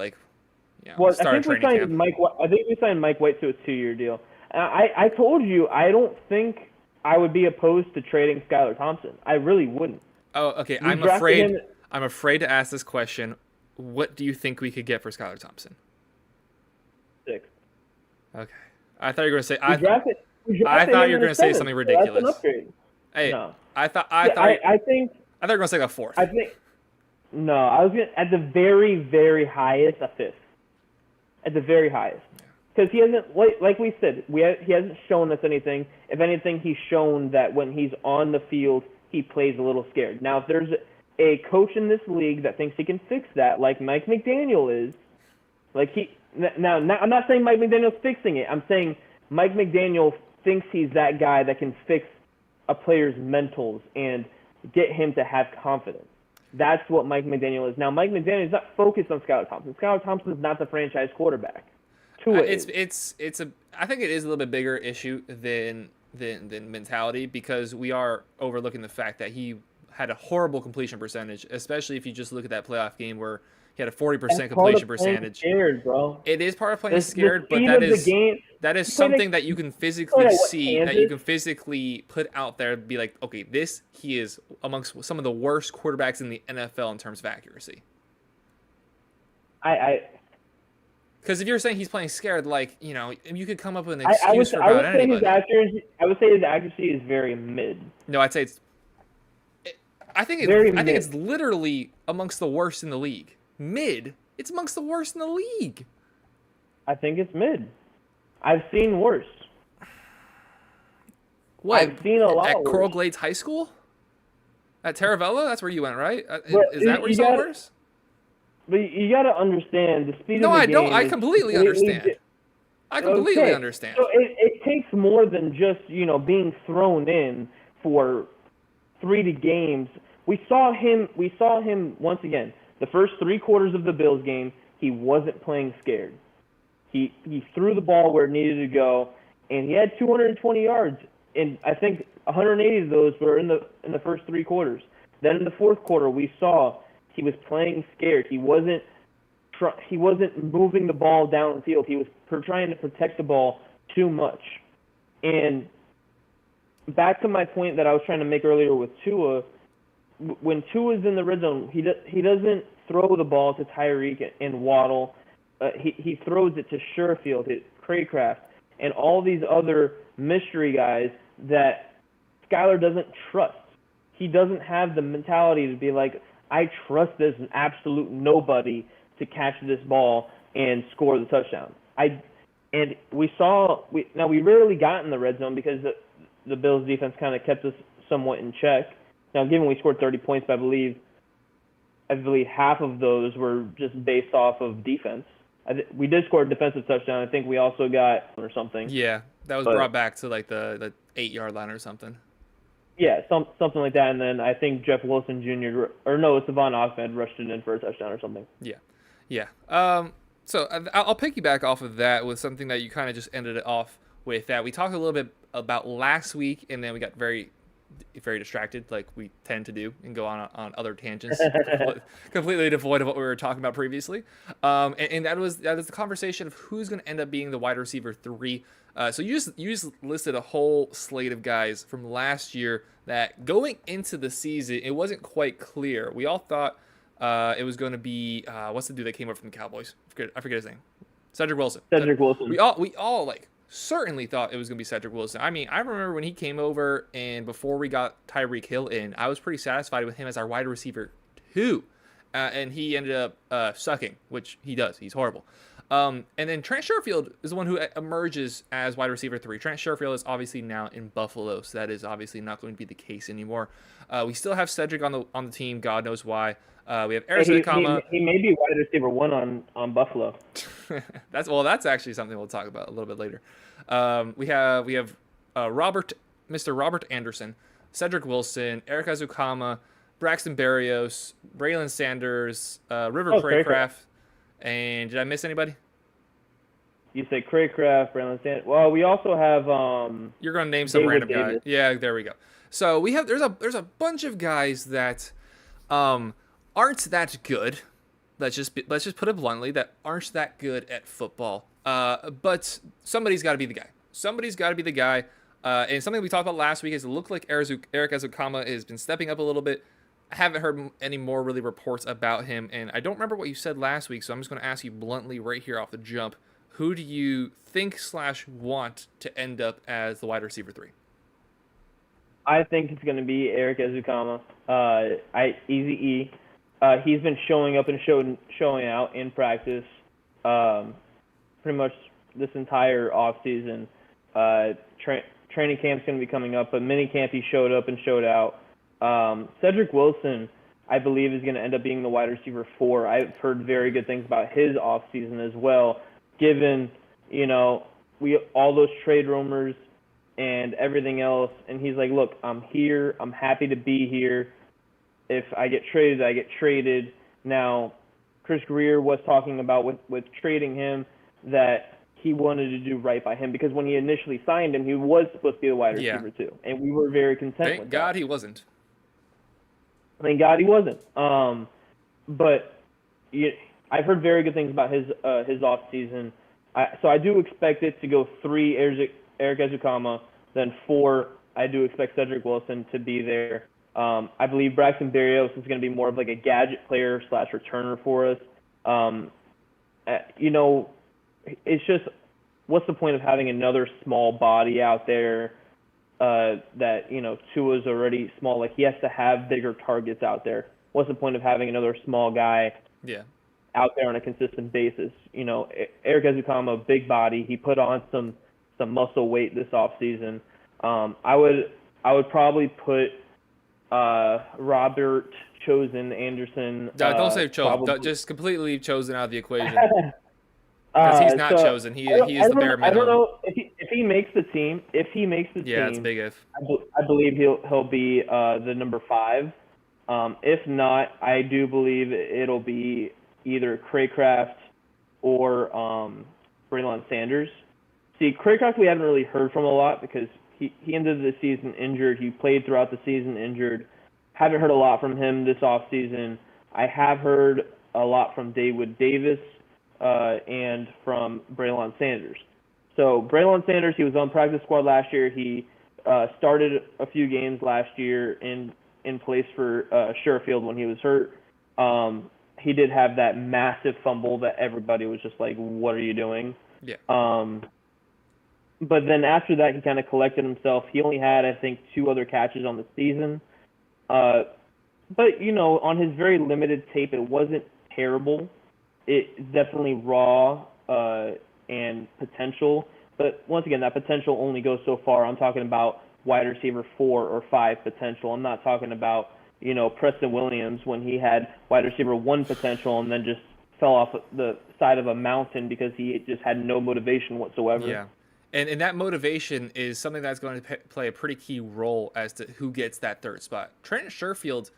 [SPEAKER 2] start training camp. I think we signed Mike White to a 2-year deal. I told you I don't think I would be opposed to trading Skylar Thompson. I really wouldn't.
[SPEAKER 1] Oh, okay. I'm afraid to ask this question. What do you think we could get for Skylar Thompson?
[SPEAKER 2] 6.
[SPEAKER 1] Okay. I thought you were going to say.
[SPEAKER 2] I thought
[SPEAKER 1] you were going to say something ridiculous.
[SPEAKER 2] That's an upgrade.
[SPEAKER 1] Hey,
[SPEAKER 2] no.
[SPEAKER 1] I think you were going to say a 4th.
[SPEAKER 2] No, I was going to, at the very, very highest, a 5th. At the very highest. Because he hasn't, like we said, he hasn't shown us anything. If anything, he's shown that when he's on the field, he plays a little scared. Now, if there's a coach in this league that thinks he can fix that, like Mike McDaniel is, now I'm not saying Mike McDaniel's fixing it. I'm saying Mike McDaniel thinks he's that guy that can fix a player's mentals and get him to have confidence. That's what Mike McDaniel is. Now, Mike McDaniel is not focused on Skylar Thompson. Skylar Thompson is not the franchise quarterback.
[SPEAKER 1] I think it is a little bit bigger issue than mentality, because we are overlooking the fact that he had a horrible completion percentage, especially if you just look at that playoff game where He had a 40%
[SPEAKER 2] That's part
[SPEAKER 1] completion
[SPEAKER 2] of playing
[SPEAKER 1] percentage.
[SPEAKER 2] scared, bro.
[SPEAKER 1] It is part of playing
[SPEAKER 2] The
[SPEAKER 1] scared, but
[SPEAKER 2] speed
[SPEAKER 1] that
[SPEAKER 2] of the
[SPEAKER 1] is
[SPEAKER 2] game.
[SPEAKER 1] that is
[SPEAKER 2] You played
[SPEAKER 1] something
[SPEAKER 2] at,
[SPEAKER 1] that you can
[SPEAKER 2] you
[SPEAKER 1] physically
[SPEAKER 2] played at what,
[SPEAKER 1] see, that you
[SPEAKER 2] Kansas?
[SPEAKER 1] can physically put out there and be like, okay, he is amongst some of the worst quarterbacks in the NFL in terms of accuracy.
[SPEAKER 2] I
[SPEAKER 1] Because if you're saying he's playing scared, like, you could come up with an
[SPEAKER 2] I
[SPEAKER 1] excuse
[SPEAKER 2] would
[SPEAKER 1] for
[SPEAKER 2] I
[SPEAKER 1] about
[SPEAKER 2] would say his
[SPEAKER 1] anybody.
[SPEAKER 2] accuracy. I would say his accuracy is very mid.
[SPEAKER 1] No, I'd say
[SPEAKER 2] Very
[SPEAKER 1] I think it's
[SPEAKER 2] mid.
[SPEAKER 1] literally amongst the worst in the league. Mid, it's amongst the worst in the league.
[SPEAKER 2] I think it's mid. I've seen worse.
[SPEAKER 1] What,
[SPEAKER 2] I've seen a lot
[SPEAKER 1] at Coral
[SPEAKER 2] worse.
[SPEAKER 1] Glades High School? At Taravella? That's where you went, right?
[SPEAKER 2] But
[SPEAKER 1] Is that where you saw
[SPEAKER 2] got
[SPEAKER 1] worse?
[SPEAKER 2] but you got to understand the speed
[SPEAKER 1] No,
[SPEAKER 2] of the
[SPEAKER 1] I don't.
[SPEAKER 2] game
[SPEAKER 1] I
[SPEAKER 2] is
[SPEAKER 1] completely understand. I completely
[SPEAKER 2] okay.
[SPEAKER 1] understand.
[SPEAKER 2] So it takes more than just being thrown in for 3 games. We saw him. We saw him once again. The first 3 quarters of the Bills game, he wasn't playing scared. He threw the ball where it needed to go, and he had 220 yards, and I think 180 of those were in the first 3 quarters. Then in the fourth quarter, we saw he was playing scared. He wasn't moving the ball downfield. He was trying to protect the ball too much. And back to my point that I was trying to make earlier with Tua, when Tua's in the red zone, he doesn't throw the ball to Tyreek and Waddle. He throws it to Sherfield, Craycraft, and all these other mystery guys that Skylar doesn't trust. He doesn't have the mentality to be like, I trust this absolute nobody to catch this ball and score the touchdown. And we rarely got in the red zone because the Bills defense kind of kept us somewhat in check. Now, given we scored 30 points, I believe half of those were just based off of defense. We did score a defensive touchdown. I think we also got or something.
[SPEAKER 1] Yeah, that was brought back to like the 8-yard line or something.
[SPEAKER 2] Yeah, something like that. And then I think Jeff Wilson Jr. or no, Savon Ahmed rushed it in for a touchdown or something.
[SPEAKER 1] Yeah. So I'll piggyback off of that with something that you kind of just ended it off with. That we talked a little bit about last week, and then we got very, very distracted, like we tend to do, and go on other tangents, completely devoid of what we were talking about previously. And that was the conversation of who's going to end up being the wide receiver 3. So you just listed a whole slate of guys from last year that going into the season, it wasn't quite clear. We all thought it was going to be what's the dude that came up from the Cowboys? I forget his name. Cedric Wilson. We all like certainly thought it was going to be Cedric Wilson. I mean, I remember when he came over, and before we got Tyreek Hill in, I was pretty satisfied with him as our wide receiver 2. And he ended up sucking, which he does. He's horrible. And then Trent Sherfield is the one who emerges as wide receiver 3. Trent Sherfield is obviously now in Buffalo, so that is obviously not going to be the case anymore. We still have Cedric on the team. God knows why. We have Arizona Kama.
[SPEAKER 2] He may be wide receiver 1 on Buffalo.
[SPEAKER 1] That's actually something we'll talk about a little bit later. We have Mr. Robert Anderson, Cedric Wilson, Eric Azukama, Braxton Berrios, Braylon Sanders, River Craycraft, and did I miss anybody?
[SPEAKER 2] You say Craycraft, Braylon Sanders. Well, we also have
[SPEAKER 1] You're going to name some random
[SPEAKER 2] Davis.
[SPEAKER 1] guy. Yeah, there we go. So we have there's a bunch of guys that aren't that good. Let's just put it bluntly, that aren't that good at football. But somebody's got to be the guy. Somebody's got to be the guy. And something we talked about last week is it looked like Eric Azukama has been stepping up a little bit. I haven't heard any more really reports about him, and I don't remember what you said last week, so I'm just going to ask you bluntly right here off the jump. Who do you think / want to end up as the wide receiver 3?
[SPEAKER 2] I think it's going to be Eric Azukama. Easy E. He's been showing up and showing out in practice pretty much this entire offseason. Training camp's going to be coming up, but minicamp he showed up and showed out. Cedric Wilson, I believe, is going to end up being the wide receiver 4. I've heard very good things about his offseason as well, given, all those trade rumors and everything else. And he's like, look, I'm here. I'm happy to be here. If I get traded, I get traded. Now, Chris Greer was talking about with trading him that he wanted to do right by him because when he initially signed him, he was supposed to be the wide receiver 2. And we were very content with that.
[SPEAKER 1] Thank God he wasn't.
[SPEAKER 2] Thank God he wasn't. But, I've heard very good things about his off season. So I do expect it to go 3 Eric Ezukama, then 4 I do expect Cedric Wilson to be there. I believe Braxton Berrios is going to be more of like a gadget player / returner for us. It's just, what's the point of having another small body out there that, Tua's already small. Like, he has to have bigger targets out there. What's the point of having another small guy out there on a consistent basis? Eric Ezukama, big body. He put on some muscle weight this offseason. I would probably put Robert Chosen Anderson.
[SPEAKER 1] Don't say Chosen. Just completely leave Chosen out of the equation. Because he's not chosen. He is the bare minimum.
[SPEAKER 2] I don't know if he makes the team.
[SPEAKER 1] Yeah, it's a big if.
[SPEAKER 2] I believe he'll be the number 5. If not, I do believe it'll be either Craycraft or Braylon Sanders. See, Craycraft we haven't really heard from a lot because he ended the season injured. He played throughout the season injured. Haven't heard a lot from him this offseason. I have heard a lot from David Davis and from Braylon Sanders. So Braylon Sanders, he was on practice squad last year. He started a few games last year in place for Sherfield when he was hurt. He did have that massive fumble that everybody was just like, what are you doing?
[SPEAKER 1] Yeah.
[SPEAKER 2] But then after that, he kind of collected himself. He only had, I think, 2 other catches on the season. But, on his very limited tape, it wasn't terrible. It's definitely raw and potential. But once again, that potential only goes so far. I'm talking about wide receiver 4 or 5 potential. I'm not talking about, Preston Williams when he had wide receiver 1 potential and then just fell off the side of a mountain because he just had no motivation whatsoever.
[SPEAKER 1] Yeah. And that motivation is something that's going to play a pretty key role as to who gets that 3rd spot. Trent Sherfield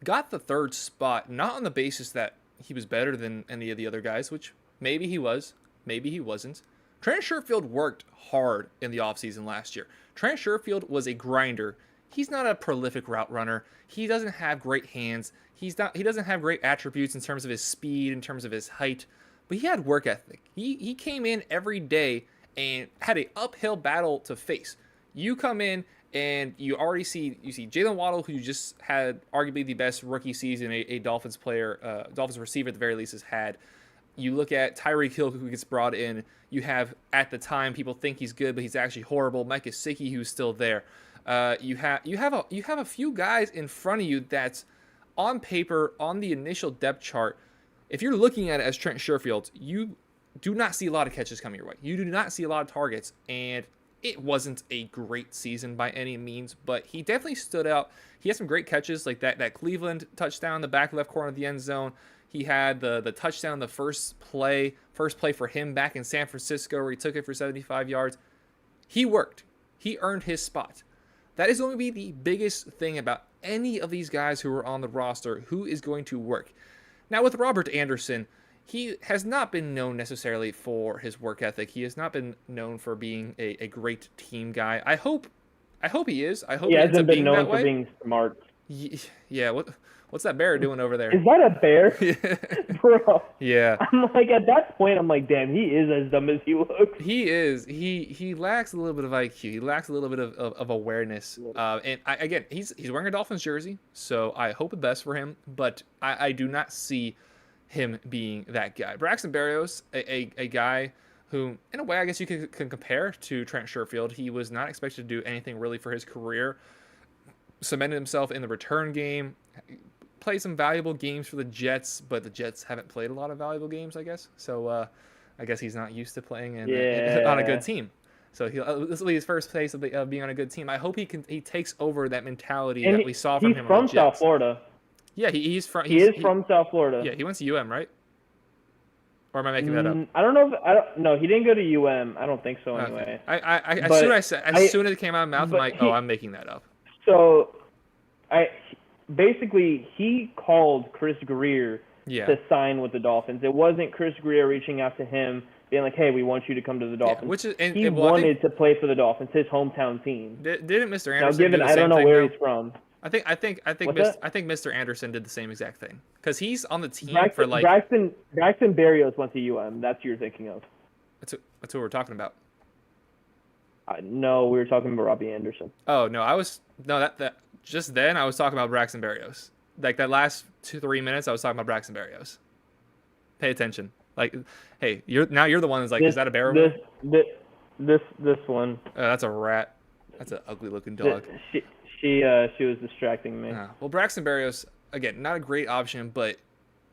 [SPEAKER 1] got the 3rd spot, not on the basis that he was better than any of the other guys, which maybe he was, maybe he wasn't. Trent Sherfield worked hard in the offseason last year. Trent Sherfield was a grinder. He's not a prolific route runner. He doesn't have great hands. He doesn't have great attributes in terms of his speed, in terms of his height, but he had work ethic. He came in every day and had an uphill battle to face. You come in and you see Jalen Waddle, who just had arguably the best rookie season a Dolphins player, Dolphins receiver at the very least has had. You look at Tyreek Hill, who gets brought in. You have, at the time, people think he's good, but he's actually horrible. Mike Gesicki, who's still there. You have a few guys in front of you that's on paper, on the initial depth chart. If you're looking at it as Trent Sherfield, you do not see a lot of catches coming your way. You do not see a lot of targets, and it wasn't a great season by any means, but he definitely stood out. He had some great catches, like that Cleveland touchdown in the back left corner of the end zone. He had the touchdown, the first play for him back in San Francisco where he took it for 75 yards. He worked. He earned his spot. That is going to be the biggest thing about any of these guys who are on the roster, who is going to work. Now with Robert Anderson, he has not been known necessarily for his work ethic. He has not been known for being a great team guy. I hope he is. I hope he ends up being that way. He hasn't been known for being smart. Yeah, what's that bear doing over there?
[SPEAKER 2] Is that a bear? Bro.
[SPEAKER 1] Yeah.
[SPEAKER 2] I'm like, at that point, I'm like, damn, he is as dumb as he looks.
[SPEAKER 1] He is. He lacks a little bit of IQ. He lacks a little bit of awareness. Again, he's wearing a Dolphins jersey, so I hope the best for him, but I do not see him being that guy. Braxton Berrios, a guy who, in a way, I guess you can compare to Trent Sherfield. He was not expected to do anything really for his career. Cemented himself in the return game, played some valuable games for the Jets, but the Jets haven't played a lot of valuable games, I guess. So I guess he's not used to playing on a good team. So this will be his first place of being on a good team. I hope he takes over that mentality that we saw from him.
[SPEAKER 2] He's from South Florida.
[SPEAKER 1] Yeah, he is from
[SPEAKER 2] South Florida.
[SPEAKER 1] Yeah, he went to UM, right? Or am I making that up?
[SPEAKER 2] I don't know. No, he didn't go to UM. I don't think so. Anyway,
[SPEAKER 1] okay. As soon as it came out of my mouth, I'm like, I'm making that up.
[SPEAKER 2] So, he called Chris Greer to sign with the Dolphins. It wasn't Chris Greer reaching out to him, being like, "Hey, we want you to come to the Dolphins." He wanted to play for the Dolphins, his hometown team.
[SPEAKER 1] Didn't Mr. Anderson?
[SPEAKER 2] I don't know where he's from. What's that?
[SPEAKER 1] I think Mr. Anderson did the same exact thing because he's on the team for
[SPEAKER 2] Braxton,
[SPEAKER 1] like
[SPEAKER 2] Braxton Berrios went to UM. That's what you're thinking of.
[SPEAKER 1] that's what we're talking about.
[SPEAKER 2] No, we were talking about Robbie Anderson.
[SPEAKER 1] Oh no, that just then I was talking about Braxton Berrios. Like that last 2-3 minutes, I was talking about Braxton Berrios. Pay attention. Like, hey, you're the one that's like, is that a bear?
[SPEAKER 2] This one.
[SPEAKER 1] That's a rat. That's an ugly looking dog.
[SPEAKER 2] She was distracting me.
[SPEAKER 1] Well, Braxton Berrios, again, not a great option, but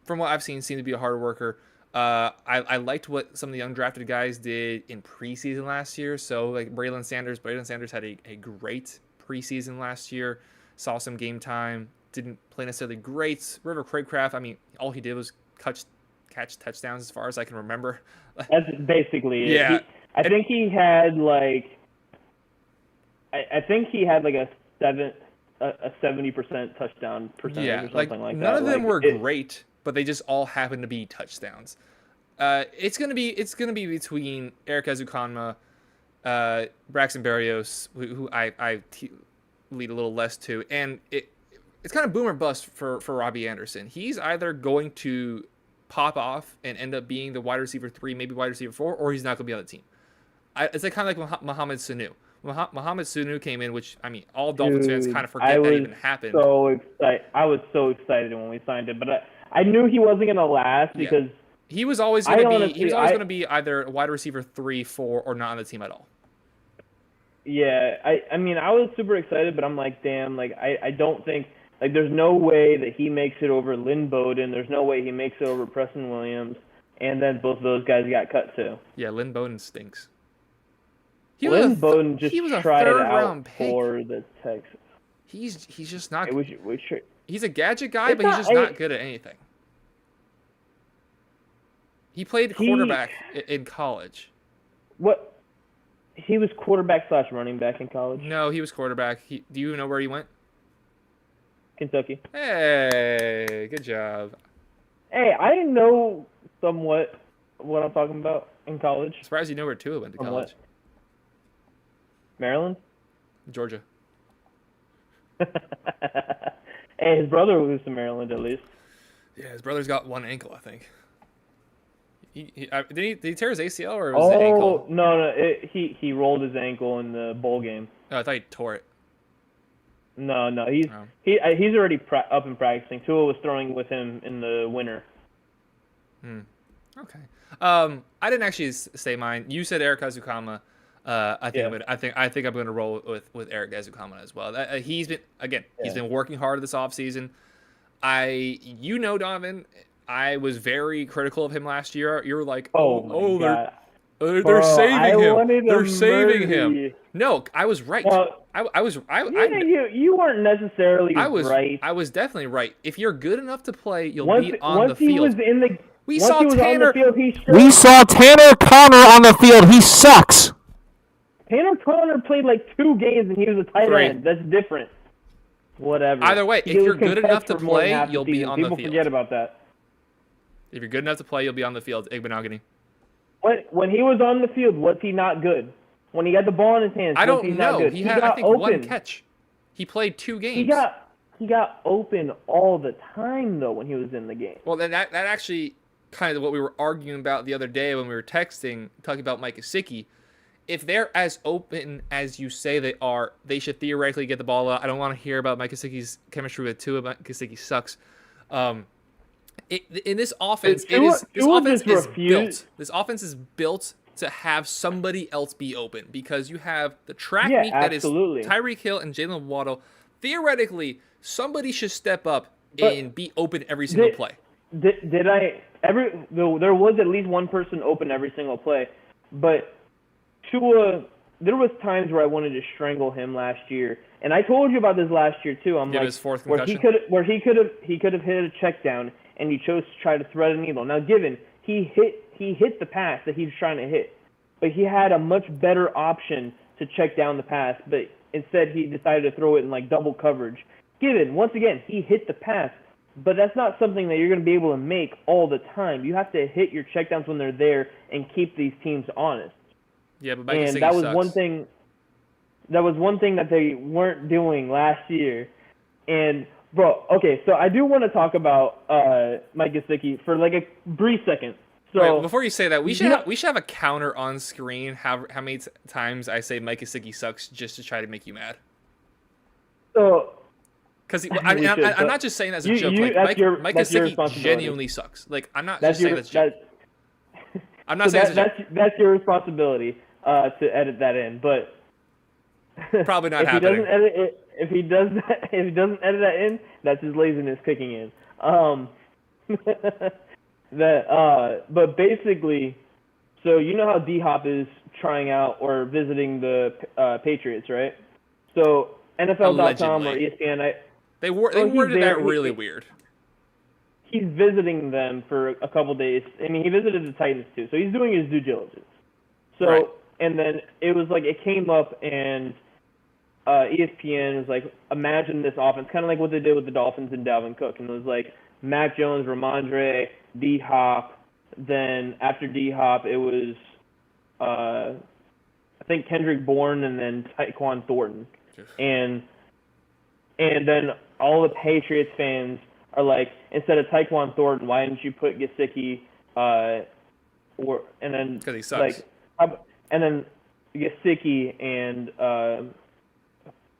[SPEAKER 1] from what I've seen, seemed to be a hard worker. I liked what some of the undrafted guys did in preseason last year. So like Braylon Sanders had a great preseason last year. Saw some game time. Didn't play necessarily great. River Craycraft, I mean, all he did was catch touchdowns as far as I can remember.
[SPEAKER 2] That's basically it.
[SPEAKER 1] Yeah.
[SPEAKER 2] I think he had like a 70% touchdown percentage or something like that.
[SPEAKER 1] None of them were great, but they just all happened to be touchdowns. It's gonna be between Eric Ezukanma, Braxton Berrios, who I lead a little less to, and it's kind of boom or bust for Robbie Anderson. He's either going to pop off and end up being the wide receiver 3, maybe wide receiver 4, or he's not going to be on the team. It's like kind of like Mohamed Sanu. Mohamed Sanu came in, which, I mean, all Dolphins fans kind of forget that even happened.
[SPEAKER 2] I was so excited when we signed him, but I knew he wasn't going to last because
[SPEAKER 1] he was always going to be either wide receiver 3, 4, or not on the team at all.
[SPEAKER 2] Yeah, I mean, I was super excited, but I'm like, damn, like I don't think. Like, there's no way that he makes it over Lynn Bowden. There's no way he makes it over Preston Williams. And then both of those guys got cut, too.
[SPEAKER 1] Yeah, Lynn Bowden stinks.
[SPEAKER 2] Lynn Bowden just tried it out for the Texans.
[SPEAKER 1] He's just not
[SPEAKER 2] good.
[SPEAKER 1] He's a gadget guy, but he's just not good at anything. He played quarterback in college.
[SPEAKER 2] What? He was quarterback / running back in college?
[SPEAKER 1] No, he was quarterback. Do you know where he went?
[SPEAKER 2] Kentucky.
[SPEAKER 1] Hey, good job.
[SPEAKER 2] Hey, I know somewhat what I'm talking about in college.
[SPEAKER 1] I'm surprised you know where Tua went to college.
[SPEAKER 2] Maryland?
[SPEAKER 1] Georgia.
[SPEAKER 2] Hey, his brother was to Maryland at least.
[SPEAKER 1] Yeah, his brother's got one ankle, I think. Did he tear his ACL or was it ankle?
[SPEAKER 2] No, he rolled his ankle in the bowl game.
[SPEAKER 1] Oh, I thought he tore it.
[SPEAKER 2] No, he's already up and practicing. Tua was throwing with him in the winter.
[SPEAKER 1] Okay. I didn't actually say mine. You said Eric Ezukanma. I think I'm going to roll with Eric Ezukanma as well. He's been working hard this offseason. Donovan, I was very critical of him last year. You were like, they're saving him. They're saving him. No, I was right.
[SPEAKER 2] Well, you weren't necessarily right.
[SPEAKER 1] I was definitely right. If you're good enough to play, you'll be on the field. We saw Tanner
[SPEAKER 3] Connor on the field. He sucks.
[SPEAKER 2] Tanner Connor played like 2 games and he was a tight end. That's different. Whatever.
[SPEAKER 1] Either way, if you're good enough to play, you'll be on the field.
[SPEAKER 2] People forget about that.
[SPEAKER 1] If you're good enough to play, you'll be on the field. Igbenogany.
[SPEAKER 2] When he was on the field, was he not good? When he got the ball in his hands,
[SPEAKER 1] I don't know. He had, I think,
[SPEAKER 2] open.
[SPEAKER 1] 1 catch. He played 2 games.
[SPEAKER 2] He got open all the time though when he was in the game.
[SPEAKER 1] Well, then that actually kind of what we were arguing about the other day when we were talking about Mike Gesicki. If they're as open as you say they are, they should theoretically get the ball out. I don't want to hear about Mike Gesicki's chemistry with Tua. Mike Gesicki sucks. In this offense, this offense is built to have somebody else be open because you have the track meet that is Tyreek Hill and Jalen Waddle. Theoretically, somebody should step up and be open every single play.
[SPEAKER 2] There was at least one person open every single play, but Tua, there was times where I wanted to strangle him last year, and I told you about this last year too.
[SPEAKER 1] His 4th concussion.
[SPEAKER 2] where he could have hit a check down, and he chose to try to thread a needle. Now, given he hit the pass that he was trying to hit, but he had a much better option to check down the pass, but instead he decided to throw it in like double coverage. Given, once again, he hit the pass, but that's not something that you're going to be able to make all the time. You have to hit your checkdowns when they're there and keep these teams honest.
[SPEAKER 1] Yeah, but Mike
[SPEAKER 2] that was one thing. That was one thing that they weren't doing last year, And bro, okay, so I do want to talk about Mike Gesicki for like a brief second. So
[SPEAKER 1] Wait, before you say that, we should
[SPEAKER 2] you know-
[SPEAKER 1] have a counter on screen. How many times I say Mike Gesicki sucks just to try to make you mad?
[SPEAKER 2] So
[SPEAKER 1] Because
[SPEAKER 2] We
[SPEAKER 1] I'm
[SPEAKER 2] should,
[SPEAKER 1] not just saying that as a
[SPEAKER 2] you-
[SPEAKER 1] joke.
[SPEAKER 2] you-
[SPEAKER 1] Like Mike
[SPEAKER 2] that's your
[SPEAKER 1] Gesicki
[SPEAKER 2] responsibility.
[SPEAKER 1] genuinely sucks. Like I'm not
[SPEAKER 2] that's
[SPEAKER 1] just saying
[SPEAKER 2] your
[SPEAKER 1] that's joke. I'm not
[SPEAKER 2] so
[SPEAKER 1] saying it's a joke.
[SPEAKER 2] that's your responsibility to edit that in. But
[SPEAKER 1] Probably not
[SPEAKER 2] if
[SPEAKER 1] happening.
[SPEAKER 2] he doesn't edit it, if he doesn't edit that in, that's his laziness kicking in. But basically, so you know how D-Hop is trying out or visiting the Patriots, right? So NFL.com or
[SPEAKER 1] Allegedly.
[SPEAKER 2] ESPN,
[SPEAKER 1] They
[SPEAKER 2] he's
[SPEAKER 1] worded
[SPEAKER 2] there.
[SPEAKER 1] that really weird.
[SPEAKER 2] He's visiting them for a couple days. I mean, he visited the Titans too, so he's doing his due diligence. So,
[SPEAKER 1] Right.
[SPEAKER 2] and then it was like it came up, and ESPN was like, imagine this offense, kind of like what they did with the Dolphins and Dalvin Cook, and it was like Mac Jones, Ramondre, D-Hop. Then after D-Hop, it was I think Kendrick Bourne, and then Tyquan Thornton, and then all the Patriots fans are like, instead of Tyquan Thornton, why didn't you put Gesicki? And then
[SPEAKER 1] Because he sucks.
[SPEAKER 2] like, and then Gesicki and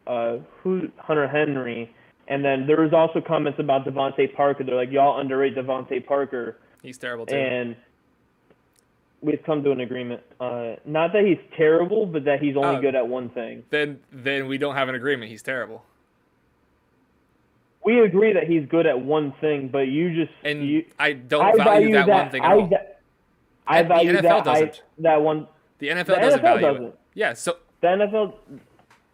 [SPEAKER 2] Hunter Henry, and then there was also comments about Devontae Parker. They're like, y'all underrate Devontae Parker,
[SPEAKER 1] He's terrible too.
[SPEAKER 2] and we've come to an agreement. Not that he's terrible, but that he's only good at one thing.
[SPEAKER 1] Then we don't have an agreement. He's terrible.
[SPEAKER 2] We agree that he's good at one thing, but you just
[SPEAKER 1] I don't value that one thing at all.
[SPEAKER 2] I value
[SPEAKER 1] the NFL doesn't.
[SPEAKER 2] that one.
[SPEAKER 1] The NFL
[SPEAKER 2] The
[SPEAKER 1] doesn't
[SPEAKER 2] NFL
[SPEAKER 1] value
[SPEAKER 2] doesn't.
[SPEAKER 1] it. Yeah, so
[SPEAKER 2] The NFL.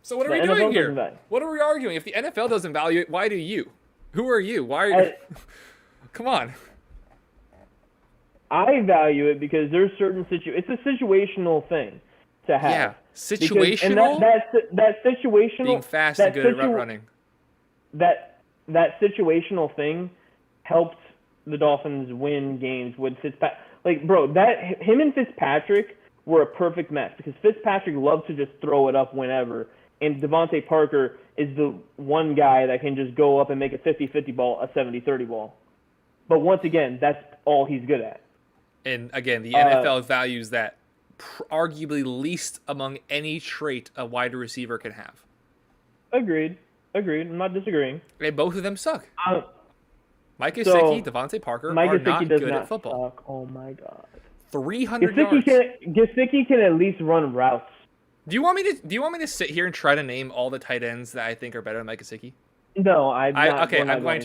[SPEAKER 1] what are
[SPEAKER 2] the
[SPEAKER 1] we
[SPEAKER 2] NFL
[SPEAKER 1] doing
[SPEAKER 2] doesn't
[SPEAKER 1] here?
[SPEAKER 2] value.
[SPEAKER 1] What are we arguing? If the NFL doesn't value it, why do you? Who are you? Why are you? Come on.
[SPEAKER 2] I value it because there's certain it's a situational thing to have.
[SPEAKER 1] Yeah,
[SPEAKER 2] Because,
[SPEAKER 1] situational.
[SPEAKER 2] and that situational
[SPEAKER 1] Being fast
[SPEAKER 2] that
[SPEAKER 1] and good at route running.
[SPEAKER 2] That situational thing helped the Dolphins win games with Fitzpatrick. Like, bro, him and Fitzpatrick were a perfect match because Fitzpatrick loved to just throw it up whenever, and Devontae Parker is the one guy that can just go up and make a 50-50 ball, a 70-30 ball. But once again, that's all he's good at.
[SPEAKER 1] And again, the NFL values that arguably least among any trait a wide receiver can have.
[SPEAKER 2] Agreed. I'm not disagreeing.
[SPEAKER 1] And both of them suck. Mike
[SPEAKER 2] so,
[SPEAKER 1] Gesicki, Devontae Parker
[SPEAKER 2] Mike
[SPEAKER 1] are
[SPEAKER 2] Gesicki
[SPEAKER 1] not
[SPEAKER 2] does
[SPEAKER 1] good
[SPEAKER 2] not
[SPEAKER 1] at football.
[SPEAKER 2] suck. Oh my god.
[SPEAKER 1] 300 yards.
[SPEAKER 2] Gesicki can at least run routes.
[SPEAKER 1] Do you want me to sit here and try to name all the tight ends that I think are better than Mike Gesicki?
[SPEAKER 2] No,
[SPEAKER 1] We're going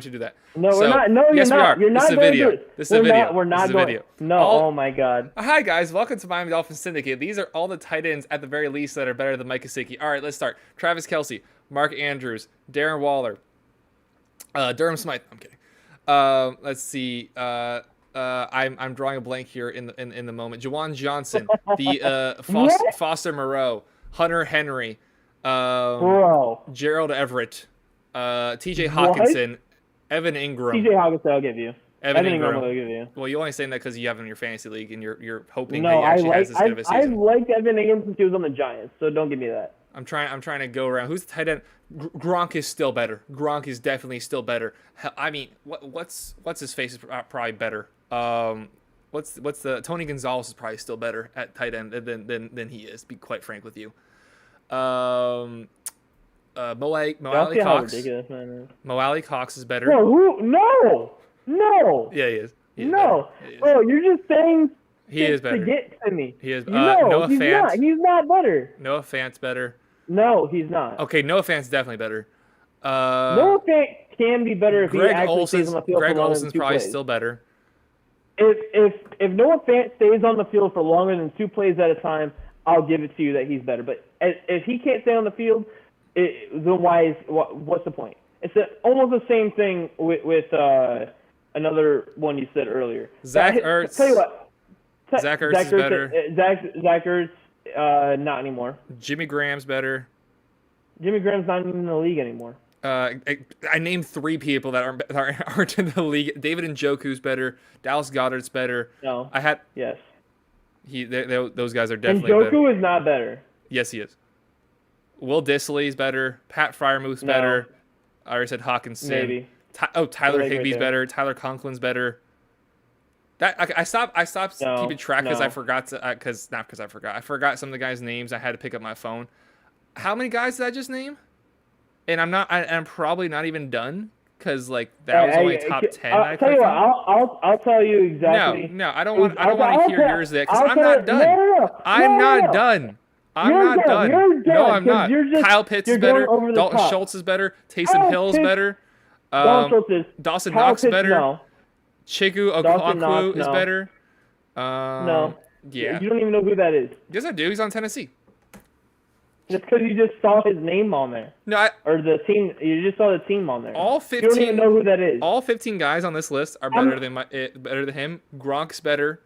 [SPEAKER 1] to do that.
[SPEAKER 2] No,
[SPEAKER 1] So,
[SPEAKER 2] we're not. No,
[SPEAKER 1] yes,
[SPEAKER 2] you're
[SPEAKER 1] we
[SPEAKER 2] not.
[SPEAKER 1] are.
[SPEAKER 2] You're not
[SPEAKER 1] This is a
[SPEAKER 2] going
[SPEAKER 1] video.
[SPEAKER 2] to.
[SPEAKER 1] This is a video.
[SPEAKER 2] We're not
[SPEAKER 1] This is a
[SPEAKER 2] going.
[SPEAKER 1] video.
[SPEAKER 2] No, oh my god.
[SPEAKER 1] Hi guys, welcome to Miami Dolphins Syndicate. These are all the tight ends at the very least that are better than Mike Gesicki. All right, let's start. Travis Kelce, Mark Andrews, Darren Waller, Durham Smythe. I'm kidding. Let's see. I'm drawing a blank here in the moment. Jawan Johnson, the Foster Moreau, Hunter Henry,
[SPEAKER 2] Bro.
[SPEAKER 1] Gerald Everett, T.J. Hawkinson, Evan Ingram.
[SPEAKER 2] T.J. Hawkinson, I'll give you.
[SPEAKER 1] Evan Ingram.
[SPEAKER 2] I'll give you.
[SPEAKER 1] Well, you're only saying that because you have him in your fantasy league and you're hoping
[SPEAKER 2] No,
[SPEAKER 1] that he
[SPEAKER 2] I
[SPEAKER 1] actually
[SPEAKER 2] like.
[SPEAKER 1] has this good of a
[SPEAKER 2] I've
[SPEAKER 1] season.
[SPEAKER 2] liked Evan Ingram since he was on the Giants, so don't give me that.
[SPEAKER 1] I'm trying to go around. Who's the tight end? Gronk is still better. Gronk is definitely still better. I mean, what's his face is probably better. What's the Tony Gonzalez is probably still better at tight end than he is. To be quite frank with you. Mo Alley Cox.
[SPEAKER 2] Ridiculous, man.
[SPEAKER 1] Mo Alley Cox is better.
[SPEAKER 2] Bro, who? No.
[SPEAKER 1] Yeah, he is.
[SPEAKER 2] No.
[SPEAKER 1] He is.
[SPEAKER 2] Bro, you're just saying.
[SPEAKER 1] He is better.
[SPEAKER 2] To get to me.
[SPEAKER 1] He is.
[SPEAKER 2] No,
[SPEAKER 1] Noah
[SPEAKER 2] he's
[SPEAKER 1] Fant.
[SPEAKER 2] not. He's not better.
[SPEAKER 1] Noah Fant's better.
[SPEAKER 2] No, he's not.
[SPEAKER 1] Okay, Noah Fant's definitely better.
[SPEAKER 2] Noah Fant can be better if he actually stays on the field
[SPEAKER 1] Greg
[SPEAKER 2] for longer
[SPEAKER 1] Olson's
[SPEAKER 2] than 2
[SPEAKER 1] probably
[SPEAKER 2] plays.
[SPEAKER 1] still better.
[SPEAKER 2] If Noah Fant stays on the field for longer than 2 plays at a time, I'll give it to you that he's better. But if he can't stay on the field, then what's the point? It's almost the same thing with another one you said earlier.
[SPEAKER 1] Zach Ertz.
[SPEAKER 2] Tell you what.
[SPEAKER 1] Zach Ertz is better.
[SPEAKER 2] Zach Ertz, not anymore.
[SPEAKER 1] Jimmy Graham's better.
[SPEAKER 2] Jimmy Graham's not even in the league anymore.
[SPEAKER 1] I named 3 people that aren't in the league. David Njoku's better. Dallas Goedert's better.
[SPEAKER 2] No. Yes.
[SPEAKER 1] Those guys are
[SPEAKER 2] And
[SPEAKER 1] definitely better.
[SPEAKER 2] Njoku is not better.
[SPEAKER 1] Yes, he is. Will Dissly's better. Pat Fryermuth's
[SPEAKER 2] No.
[SPEAKER 1] better. I already said Hawkinson.
[SPEAKER 2] Maybe.
[SPEAKER 1] Tyler
[SPEAKER 2] Like right
[SPEAKER 1] Higbee's
[SPEAKER 2] there.
[SPEAKER 1] better. Tyler Conklin's better. I stopped
[SPEAKER 2] No,
[SPEAKER 1] keeping track because
[SPEAKER 2] no.
[SPEAKER 1] I forgot to not because I forgot. I forgot some of the guys' names. I had to pick up my phone. How many guys did I just name? And I'm probably not even done because like that was only top 10.
[SPEAKER 2] I'll tell you what. I'll tell you exactly.
[SPEAKER 1] No, I don't want to hear yours yet because I'm not done. I'm not done. I'm
[SPEAKER 2] You're
[SPEAKER 1] not done.
[SPEAKER 2] You're done.
[SPEAKER 1] No, I'm
[SPEAKER 2] 'cause
[SPEAKER 1] not.
[SPEAKER 2] You're just,
[SPEAKER 1] Kyle Pitts
[SPEAKER 2] you're
[SPEAKER 1] is better.
[SPEAKER 2] going over the
[SPEAKER 1] Dalton
[SPEAKER 2] top.
[SPEAKER 1] Schultz is better. Taysom Hill's
[SPEAKER 2] Pitts-
[SPEAKER 1] better.
[SPEAKER 2] Dalton Schultz is.
[SPEAKER 1] Dawson
[SPEAKER 2] Kyle
[SPEAKER 1] Knox
[SPEAKER 2] Pitts,
[SPEAKER 1] better.
[SPEAKER 2] No.
[SPEAKER 1] Chiku
[SPEAKER 2] Dawson
[SPEAKER 1] Okonkwo
[SPEAKER 2] Knox,
[SPEAKER 1] is
[SPEAKER 2] no.
[SPEAKER 1] better.
[SPEAKER 2] No.
[SPEAKER 1] Yeah.
[SPEAKER 2] You don't even know who that is.
[SPEAKER 1] Yes, I do. He's on Tennessee.
[SPEAKER 2] Just because you just saw his name on there.
[SPEAKER 1] No,
[SPEAKER 2] Or the team. You just saw the team on there.
[SPEAKER 1] all
[SPEAKER 2] You don't
[SPEAKER 1] 15.
[SPEAKER 2] even know who that is.
[SPEAKER 1] All 15 guys on this list are better than him. Gronk's better.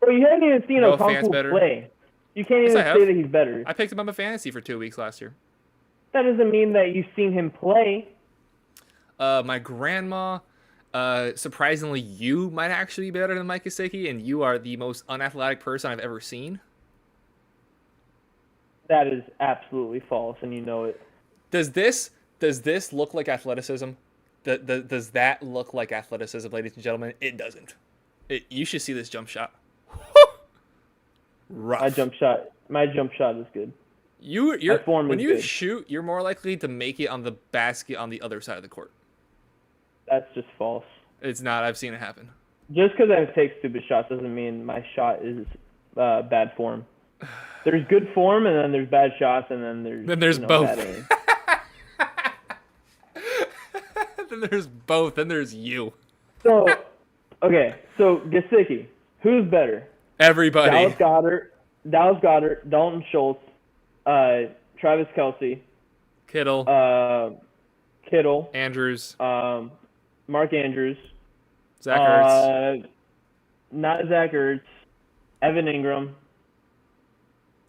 [SPEAKER 2] Bro, you haven't even seen
[SPEAKER 1] Noah Fant's
[SPEAKER 2] Okonkwo
[SPEAKER 1] better.
[SPEAKER 2] play. You can't
[SPEAKER 1] Yes,
[SPEAKER 2] even
[SPEAKER 1] I have.
[SPEAKER 2] say that he's better.
[SPEAKER 1] I picked him up in fantasy for 2 weeks last year.
[SPEAKER 2] That doesn't mean that you've seen him play.
[SPEAKER 1] My grandma, surprisingly, you might actually be better than Mike Gesicki, and you are the most unathletic person I've ever seen.
[SPEAKER 2] That is absolutely false, and you know it.
[SPEAKER 1] Does this look like athleticism? Does that look like athleticism, ladies and gentlemen? It doesn't. You should see this jump shot. Rough.
[SPEAKER 2] My jump shot is good.
[SPEAKER 1] You're
[SPEAKER 2] form
[SPEAKER 1] when
[SPEAKER 2] is
[SPEAKER 1] you
[SPEAKER 2] good.
[SPEAKER 1] shoot, you're more likely to make it on the basket on the other side of the court.
[SPEAKER 2] That's just false.
[SPEAKER 1] It's not. I've seen it happen.
[SPEAKER 2] Just because I take stupid shots doesn't mean my shot is bad form. There's good form, and then there's bad shots, and then there's
[SPEAKER 1] both.
[SPEAKER 2] bad aim.
[SPEAKER 1] Then there's both. Then there's you.
[SPEAKER 2] So, okay. So Gesicki, who's better?
[SPEAKER 1] Everybody.
[SPEAKER 2] Dallas Goedert, Dalton Schultz, Travis Kelce,
[SPEAKER 1] Kittle.
[SPEAKER 2] Kittle,
[SPEAKER 1] Andrews.
[SPEAKER 2] Mark Andrews,
[SPEAKER 1] Zach Ertz.
[SPEAKER 2] not Zach Ertz, Evan Ingram.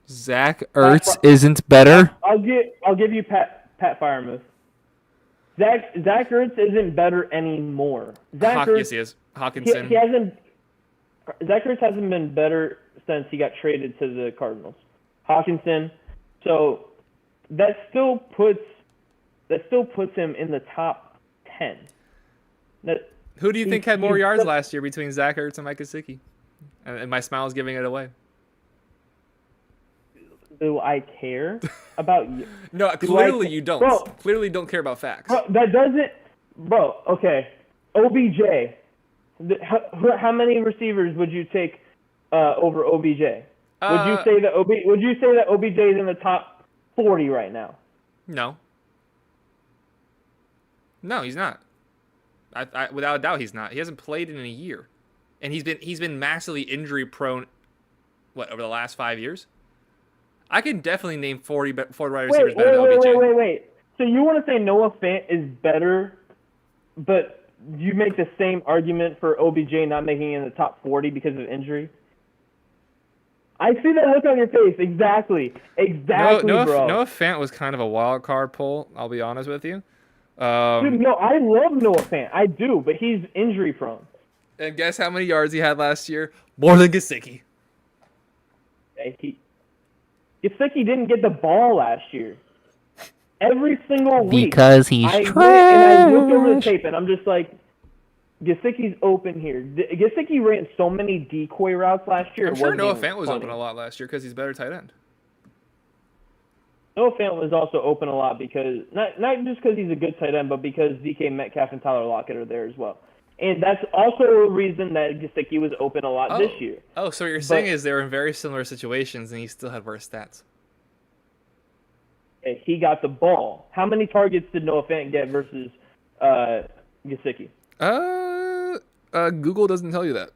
[SPEAKER 3] Zach Ertz isn't better.
[SPEAKER 2] I'll give you Pat Firemouth. Zach Ertz isn't better anymore.
[SPEAKER 1] Yes, he is. Hawkinson.
[SPEAKER 2] He hasn't. Zach Ertz hasn't been better since he got traded to the Cardinals. Hawkinson. So that still puts him in the top 10.
[SPEAKER 1] Who do you think had more yards last year between Zach Ertz and Mike Gesicki? And my smile is giving it away.
[SPEAKER 2] Do I care about you?
[SPEAKER 1] No, clearly you don't.
[SPEAKER 2] Bro,
[SPEAKER 1] Clearly don't care about facts.
[SPEAKER 2] Bro, that doesn't. Bro, okay. OBJ. How many receivers would you take over OBJ? Would you say that OBJ is in the top 40 right now?
[SPEAKER 1] No. No, he's not. I without a doubt he's not. He hasn't played in a year, and he's been massively injury prone. What, over the last 5 years? I can definitely name 40 wide receivers better than OBJ.
[SPEAKER 2] Wait. So you want to say Noah Fant is better, but you make the same argument for OBJ not making it in the top 40 because of injury? I see that look on your face. Exactly, bro.
[SPEAKER 1] Noah Fant was kind of a wild card pull. I'll be honest with you.
[SPEAKER 2] Dude, no, I love Noah Fant. I do, but he's injury prone.
[SPEAKER 1] And guess how many yards he had last year? More than Gesicki.
[SPEAKER 2] Gesicki didn't get the ball last year. Every single week.
[SPEAKER 3] Because he's
[SPEAKER 2] I looked over the tape, and I'm just like, Gesicki's open here. Gesicki ran so many decoy routes last year.
[SPEAKER 1] I'm sure Noah Fant was open a lot last year because he's better tight end.
[SPEAKER 2] Noah Fant was also open a lot because not just because he's a good tight end, but because DK Metcalf and Tyler Lockett are there as well. And that's also a reason that Gesicki was open a lot this year.
[SPEAKER 1] Oh, so what you're saying is they were in very similar situations and he still had worse stats.
[SPEAKER 2] He got the ball. How many targets did Noah Fant get versus Gesicki?
[SPEAKER 1] Google doesn't tell you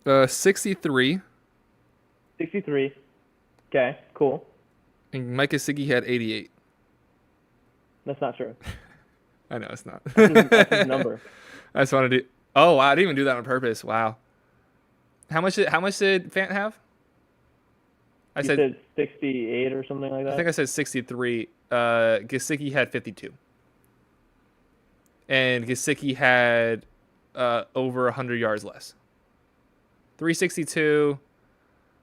[SPEAKER 1] that. 63.
[SPEAKER 2] 63. Okay, cool.
[SPEAKER 1] And Mike Gesicki had 88.
[SPEAKER 2] That's not true.
[SPEAKER 1] I know it's not.
[SPEAKER 2] That's his number.
[SPEAKER 1] I just wanted to. Oh, wow, I didn't even do that on purpose. Wow. How much did Fant have? I
[SPEAKER 2] said 68 or something like that.
[SPEAKER 1] I think I said 63. Gesicki had 52. And Gesicki had over 100 yards less. 362,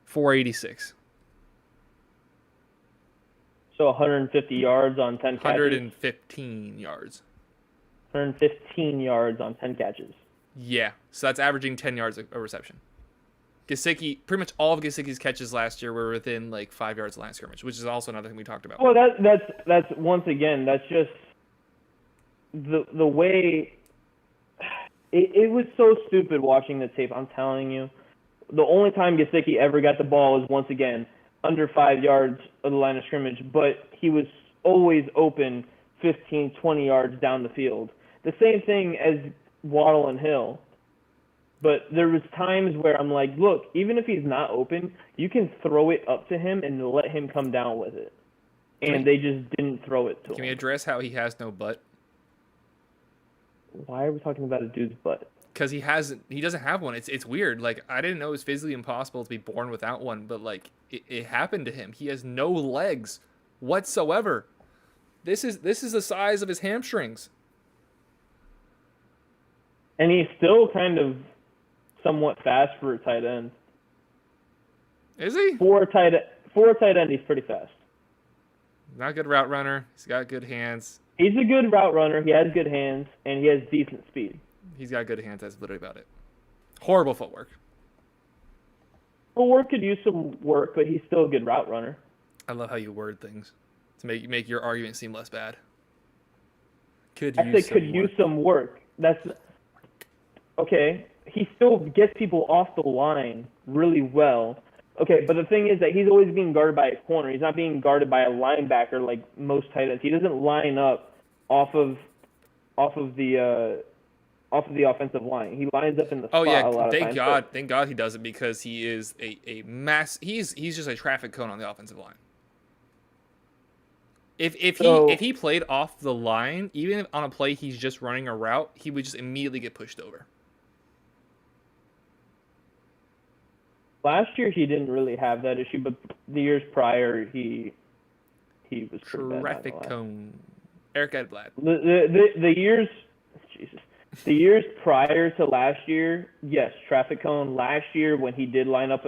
[SPEAKER 1] 486.
[SPEAKER 2] So 150 yards on 10 catches.
[SPEAKER 1] 115 yards.
[SPEAKER 2] 115 yards on 10 catches.
[SPEAKER 1] Yeah, so that's averaging 10 yards a reception. Gesicki, pretty much all of Gesicki's catches last year were within like 5 yards of line of scrimmage, which is also another thing we talked about.
[SPEAKER 2] Well, that's once again, that's just the way. It was so stupid watching the tape. I'm telling you, the only time Gesicki ever got the ball was once again under 5 yards of the line of scrimmage, but he was always open 15, 20 yards down the field. The same thing as Waddle and Hill. But there was times where I'm like, look, even if he's not open, you can throw it up to him and let him come down with it. And they just didn't throw it to him.
[SPEAKER 1] Can we address how he has no butt?
[SPEAKER 2] Why are we talking about a dude's butt?
[SPEAKER 1] Because he doesn't have one. It's weird. Like, I didn't know it was physically impossible to be born without one, but like it happened to him. He has no legs whatsoever. This is the size of his hamstrings.
[SPEAKER 2] And he's still kind of somewhat fast for a tight end.
[SPEAKER 1] Is he?
[SPEAKER 2] For a tight end, he's pretty fast.
[SPEAKER 1] Not a good route runner. He's got good hands.
[SPEAKER 2] He's a good route runner. He has good hands, and he has decent speed.
[SPEAKER 1] He's got good hands. That's literally about it. Horrible footwork.
[SPEAKER 2] Footwork could use some work, but he's still a good route runner.
[SPEAKER 1] I love how you word things to make your argument seem less bad. Could
[SPEAKER 2] use some work. That's okay. He still gets people off the line really well. Okay, but the thing is that he's always being guarded by a corner. He's not being guarded by a linebacker like most tight ends. He doesn't line up off of the offensive line. He lines up in the spot a lot of times.
[SPEAKER 1] Thank God he does it, because he is a mass. He's just a traffic cone on the offensive line. If he played off the line, even if on a play he's just running a route, he would just immediately get pushed over.
[SPEAKER 2] Last year he didn't really have that issue, but the years prior he was
[SPEAKER 1] traffic cone. Eric Edblad.
[SPEAKER 2] The years prior to last year, yes, traffic cone. Last year when he did line up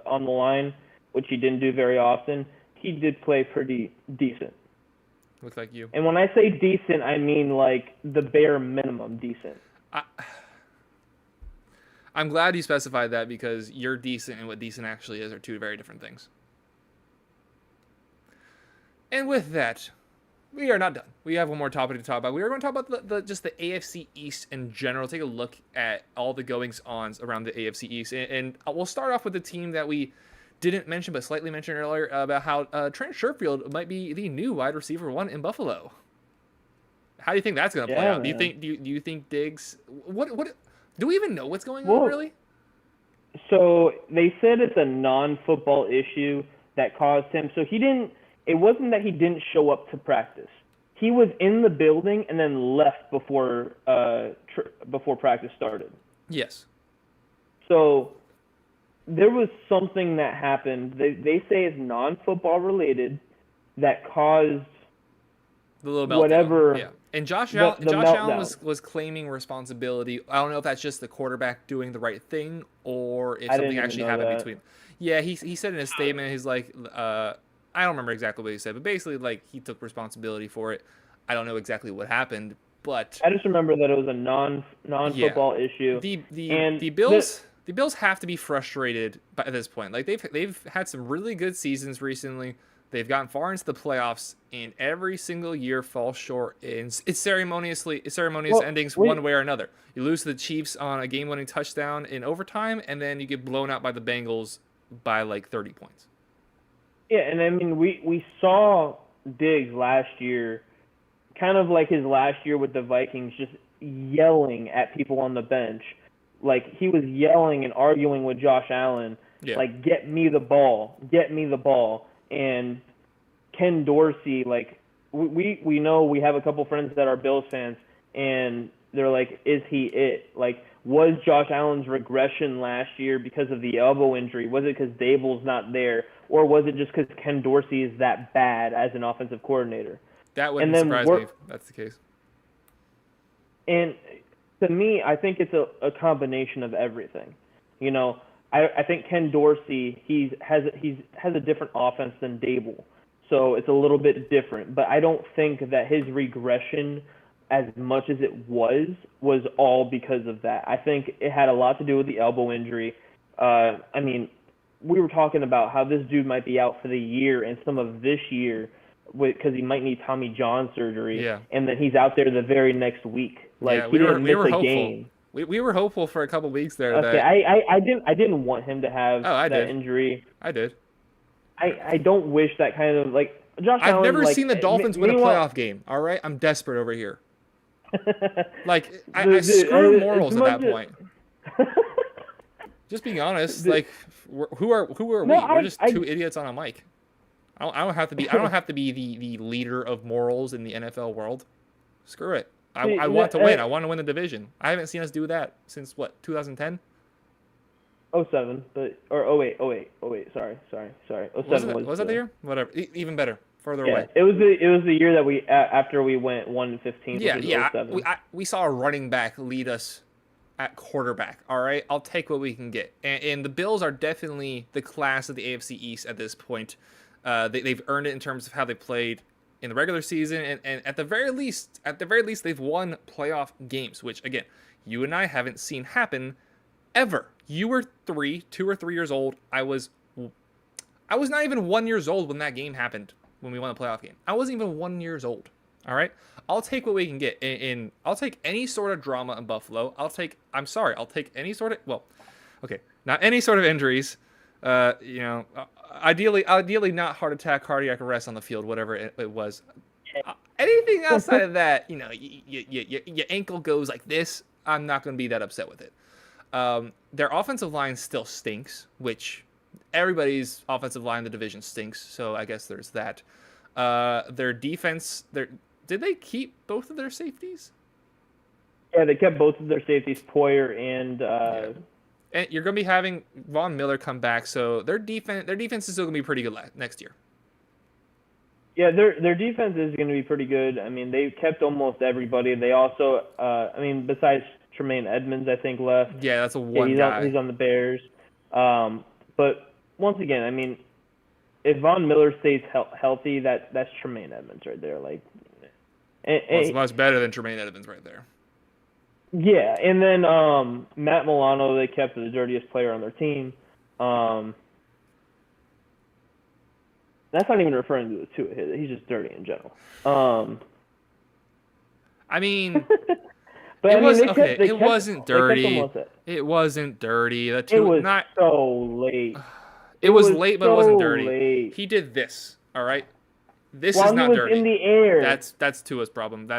[SPEAKER 2] on the line, which he didn't do very often, he did play pretty decent.
[SPEAKER 1] Looks like you.
[SPEAKER 2] And when I say decent, I mean like the bare minimum decent.
[SPEAKER 1] I'm glad you specified that, because you're decent and what decent actually is are two very different things. And with that, we are not done. We have one more topic to talk about. We are going to talk about just the AFC East in general. Take a look at all the goings-ons around the AFC East. And we'll start off with the team that we didn't mention but slightly mentioned earlier, about how Trent Sherfield might be the new wide receiver 1 in Buffalo. How do you think that's going to play out?
[SPEAKER 2] Man.
[SPEAKER 1] Do you think Diggs... What do we even know what's going on, really?
[SPEAKER 2] So they said it's a non-football issue that caused him. So it wasn't that he didn't show up to practice. He was in the building and then left before practice started.
[SPEAKER 1] Yes.
[SPEAKER 2] So there was something that happened. They say it's non-football related that caused
[SPEAKER 1] the little meltdown.
[SPEAKER 2] Whatever.
[SPEAKER 1] Yeah. And Josh Allen was claiming responsibility. I don't know if that's just the quarterback doing the right thing, or if something actually happened between. Yeah, he said in his statement, he's like, I don't remember exactly what he said, but basically, like, he took responsibility for it. I don't know exactly what happened, but
[SPEAKER 2] I just remember that it was a non-football issue.
[SPEAKER 1] The Bills have to be frustrated by this point. Like, they've had some really good seasons recently. They've gotten far into the playoffs, and every single year falls short. It's ceremonious endings one way or another. You lose to the Chiefs on a game-winning touchdown in overtime, and then you get blown out by the Bengals by like 30 points.
[SPEAKER 2] Yeah, and I mean, we saw Diggs last year, kind of like his last year with the Vikings, just yelling at people on the bench. Like, he was yelling and arguing with Josh Allen, like, get me the ball. And Ken Dorsey, like, we know we have a couple friends that are Bills fans, and they're like, is he it? Like, was Josh Allen's regression last year because of the elbow injury? Was it because Dable's not there? Or was it just because Ken Dorsey is that bad as an offensive coordinator?
[SPEAKER 1] That wouldn't surprise me if that's the case.
[SPEAKER 2] And to me, I think it's a combination of everything. You know, I think Ken Dorsey, he has a different offense than Dable. so it's a little bit different. But I don't think that his regression, as much as it was all because of that. I think it had a lot to do with the elbow injury. I mean, we were talking about how this dude might be out for the year and some of this year because he might need Tommy John surgery, and then he's out there the very next week. Like, he didn't miss a game.
[SPEAKER 1] We were hopeful for a couple weeks there.
[SPEAKER 2] Okay,
[SPEAKER 1] that...
[SPEAKER 2] I didn't want him to have that injury.
[SPEAKER 1] I did.
[SPEAKER 2] I don't wish that kind of, like, Josh Allen.
[SPEAKER 1] I've never seen the Dolphins win a playoff game. All right, I'm desperate over here. Like, I screw morals at that point. Just being honest, like, who are we? We're just two idiots on a mic. I don't have to be. I don't have to be the leader of morals in the NFL world. Screw it. I want to win. I want to win the division. I haven't seen us do that since what, 2010?
[SPEAKER 2] 07, but or 08. Sorry. 07
[SPEAKER 1] was that the year? Whatever. Even better. Further away.
[SPEAKER 2] It was the year that we after we went 1-15.
[SPEAKER 1] Yeah. We saw a running back lead us at quarterback. All right, I'll take what we can get. And the Bills are definitely the class of the AFC East at this point. They've earned it in terms of how they played in the regular season, and at the very least, they've won playoff games, which again, you and I haven't seen happen ever. You were 2 or 3 years old. I was not even 1 year old when that game happened, when we won the playoff game. I wasn't even 1 year old. All right, I'll take what we can get. I'll take any sort of drama in Buffalo. I'll take any sort of not any sort of injuries. Ideally not heart attack, cardiac arrest on the field, whatever it was. Anything outside of that, your ankle goes like this, I'm not going to be that upset with it. Their offensive line still stinks, which everybody's offensive line in the division stinks, so I guess there's that. Their defense, did they keep both of their safeties?
[SPEAKER 2] Yeah, they kept both of their safeties, Poyer and...
[SPEAKER 1] And you're going to be having Von Miller come back, so their defense is still going to be pretty good next year.
[SPEAKER 2] Yeah, their defense is going to be pretty good. I mean, they kept almost everybody. They also, besides Tremaine Edmonds, I think, left.
[SPEAKER 1] Yeah, that's one guy.
[SPEAKER 2] He's on the Bears. But once again, I mean, if Von Miller stays healthy, that's Tremaine Edmonds right there. Like,
[SPEAKER 1] it's much better than Tremaine Edmonds right there.
[SPEAKER 2] Yeah, and then Matt Milano, they kept the dirtiest player on their team. That's not even referring to it. He's just dirty in general.
[SPEAKER 1] I mean,
[SPEAKER 2] but
[SPEAKER 1] it wasn't dirty. It wasn't dirty.
[SPEAKER 2] It was so late.
[SPEAKER 1] It was late, but it wasn't dirty.
[SPEAKER 2] Late.
[SPEAKER 1] He did this. All right, this is not dirty.
[SPEAKER 2] In the air.
[SPEAKER 1] That's Tua's problem.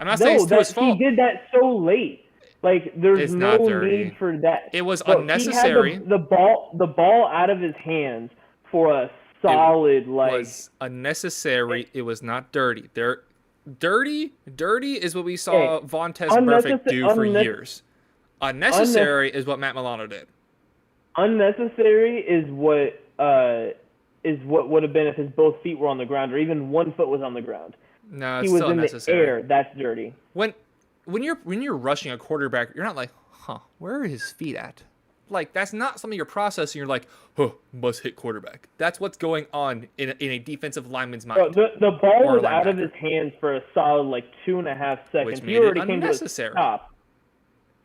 [SPEAKER 1] I'm not saying it's Tua's fault.
[SPEAKER 2] He did that so late. Like, there's no need for that.
[SPEAKER 1] It was unnecessary.
[SPEAKER 2] He had the ball out of his hands for a solid,
[SPEAKER 1] It was unnecessary. It was not dirty. Dirty is what we saw Vontaze Burfict do for years. Unnecessary is what Matt Milano did.
[SPEAKER 2] Unnecessary is what would have been if his both feet were on the ground, or even one foot was on the ground.
[SPEAKER 1] No, it's
[SPEAKER 2] he was
[SPEAKER 1] still
[SPEAKER 2] in
[SPEAKER 1] unnecessary.
[SPEAKER 2] The air. That's dirty.
[SPEAKER 1] When you're rushing a quarterback, you're not like, where are his feet at? Like, that's not something you're processing. You're like, must hit quarterback. That's what's going on in a defensive lineman's mind.
[SPEAKER 2] The ball was out of his hands for a solid 2.5 seconds.
[SPEAKER 1] Which made it unnecessary.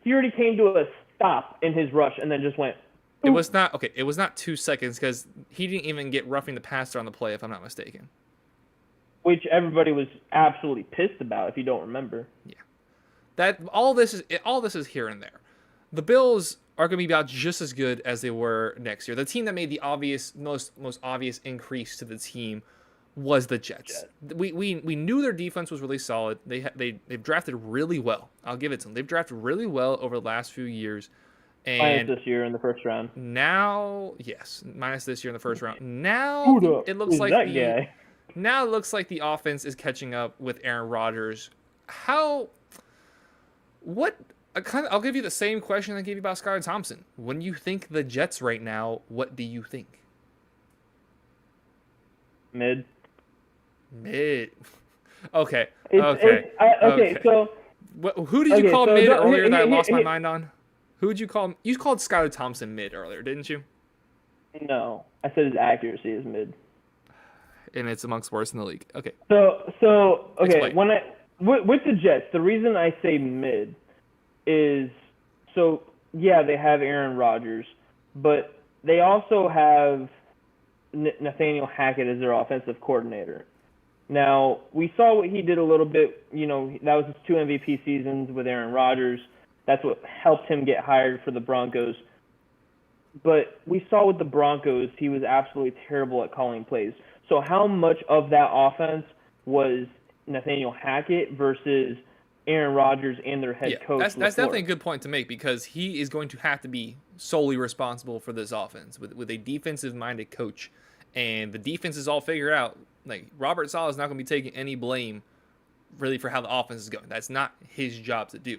[SPEAKER 2] He already came to a stop in his rush and then just went.
[SPEAKER 1] It was not 2 seconds because he didn't even get roughing the passer on the play, if I'm not mistaken.
[SPEAKER 2] Which everybody was absolutely pissed about, if you don't remember.
[SPEAKER 1] Yeah, that all this is here and there. The Bills are going to be about just as good as they were next year. The team that made the most obvious increase to the team was the Jets. We knew their defense was really solid. They've drafted really well. I'll give it to them. They've drafted really well over the last few years. And
[SPEAKER 2] minus this year in the first round.
[SPEAKER 1] Now, yes, minus this year in the first round. Now it looks like Now it looks like the offense is catching up with Aaron Rodgers. I'll give you the same question I gave you about Skylar Thompson. When you think the Jets right now, what do you think?
[SPEAKER 2] Mid.
[SPEAKER 1] Okay.
[SPEAKER 2] So
[SPEAKER 1] who did you call mid earlier that I lost my mind on? Who would you call? You called Skylar Thompson mid earlier, didn't you?
[SPEAKER 2] No, I said his accuracy is mid.
[SPEAKER 1] and it's amongst worst in the league. Okay.
[SPEAKER 2] So okay,
[SPEAKER 1] Explain.
[SPEAKER 2] with the Jets, the reason I say mid is yeah, they have Aaron Rodgers, but they also have Nathaniel Hackett as their offensive coordinator. Now, we saw what he did a little bit, that was his 2 MVP seasons with Aaron Rodgers. That's what helped him get hired for the Broncos. But we saw with the Broncos, he was absolutely terrible at calling plays. So how much of that offense was Nathaniel Hackett versus Aaron Rodgers and their head coach?
[SPEAKER 1] That's definitely a good point to make, because he is going to have to be solely responsible for this offense with a defensive-minded coach. And the defense is all figured out. Like, Robert Saleh is not going to be taking any blame really for how the offense is going. That's not his job to do.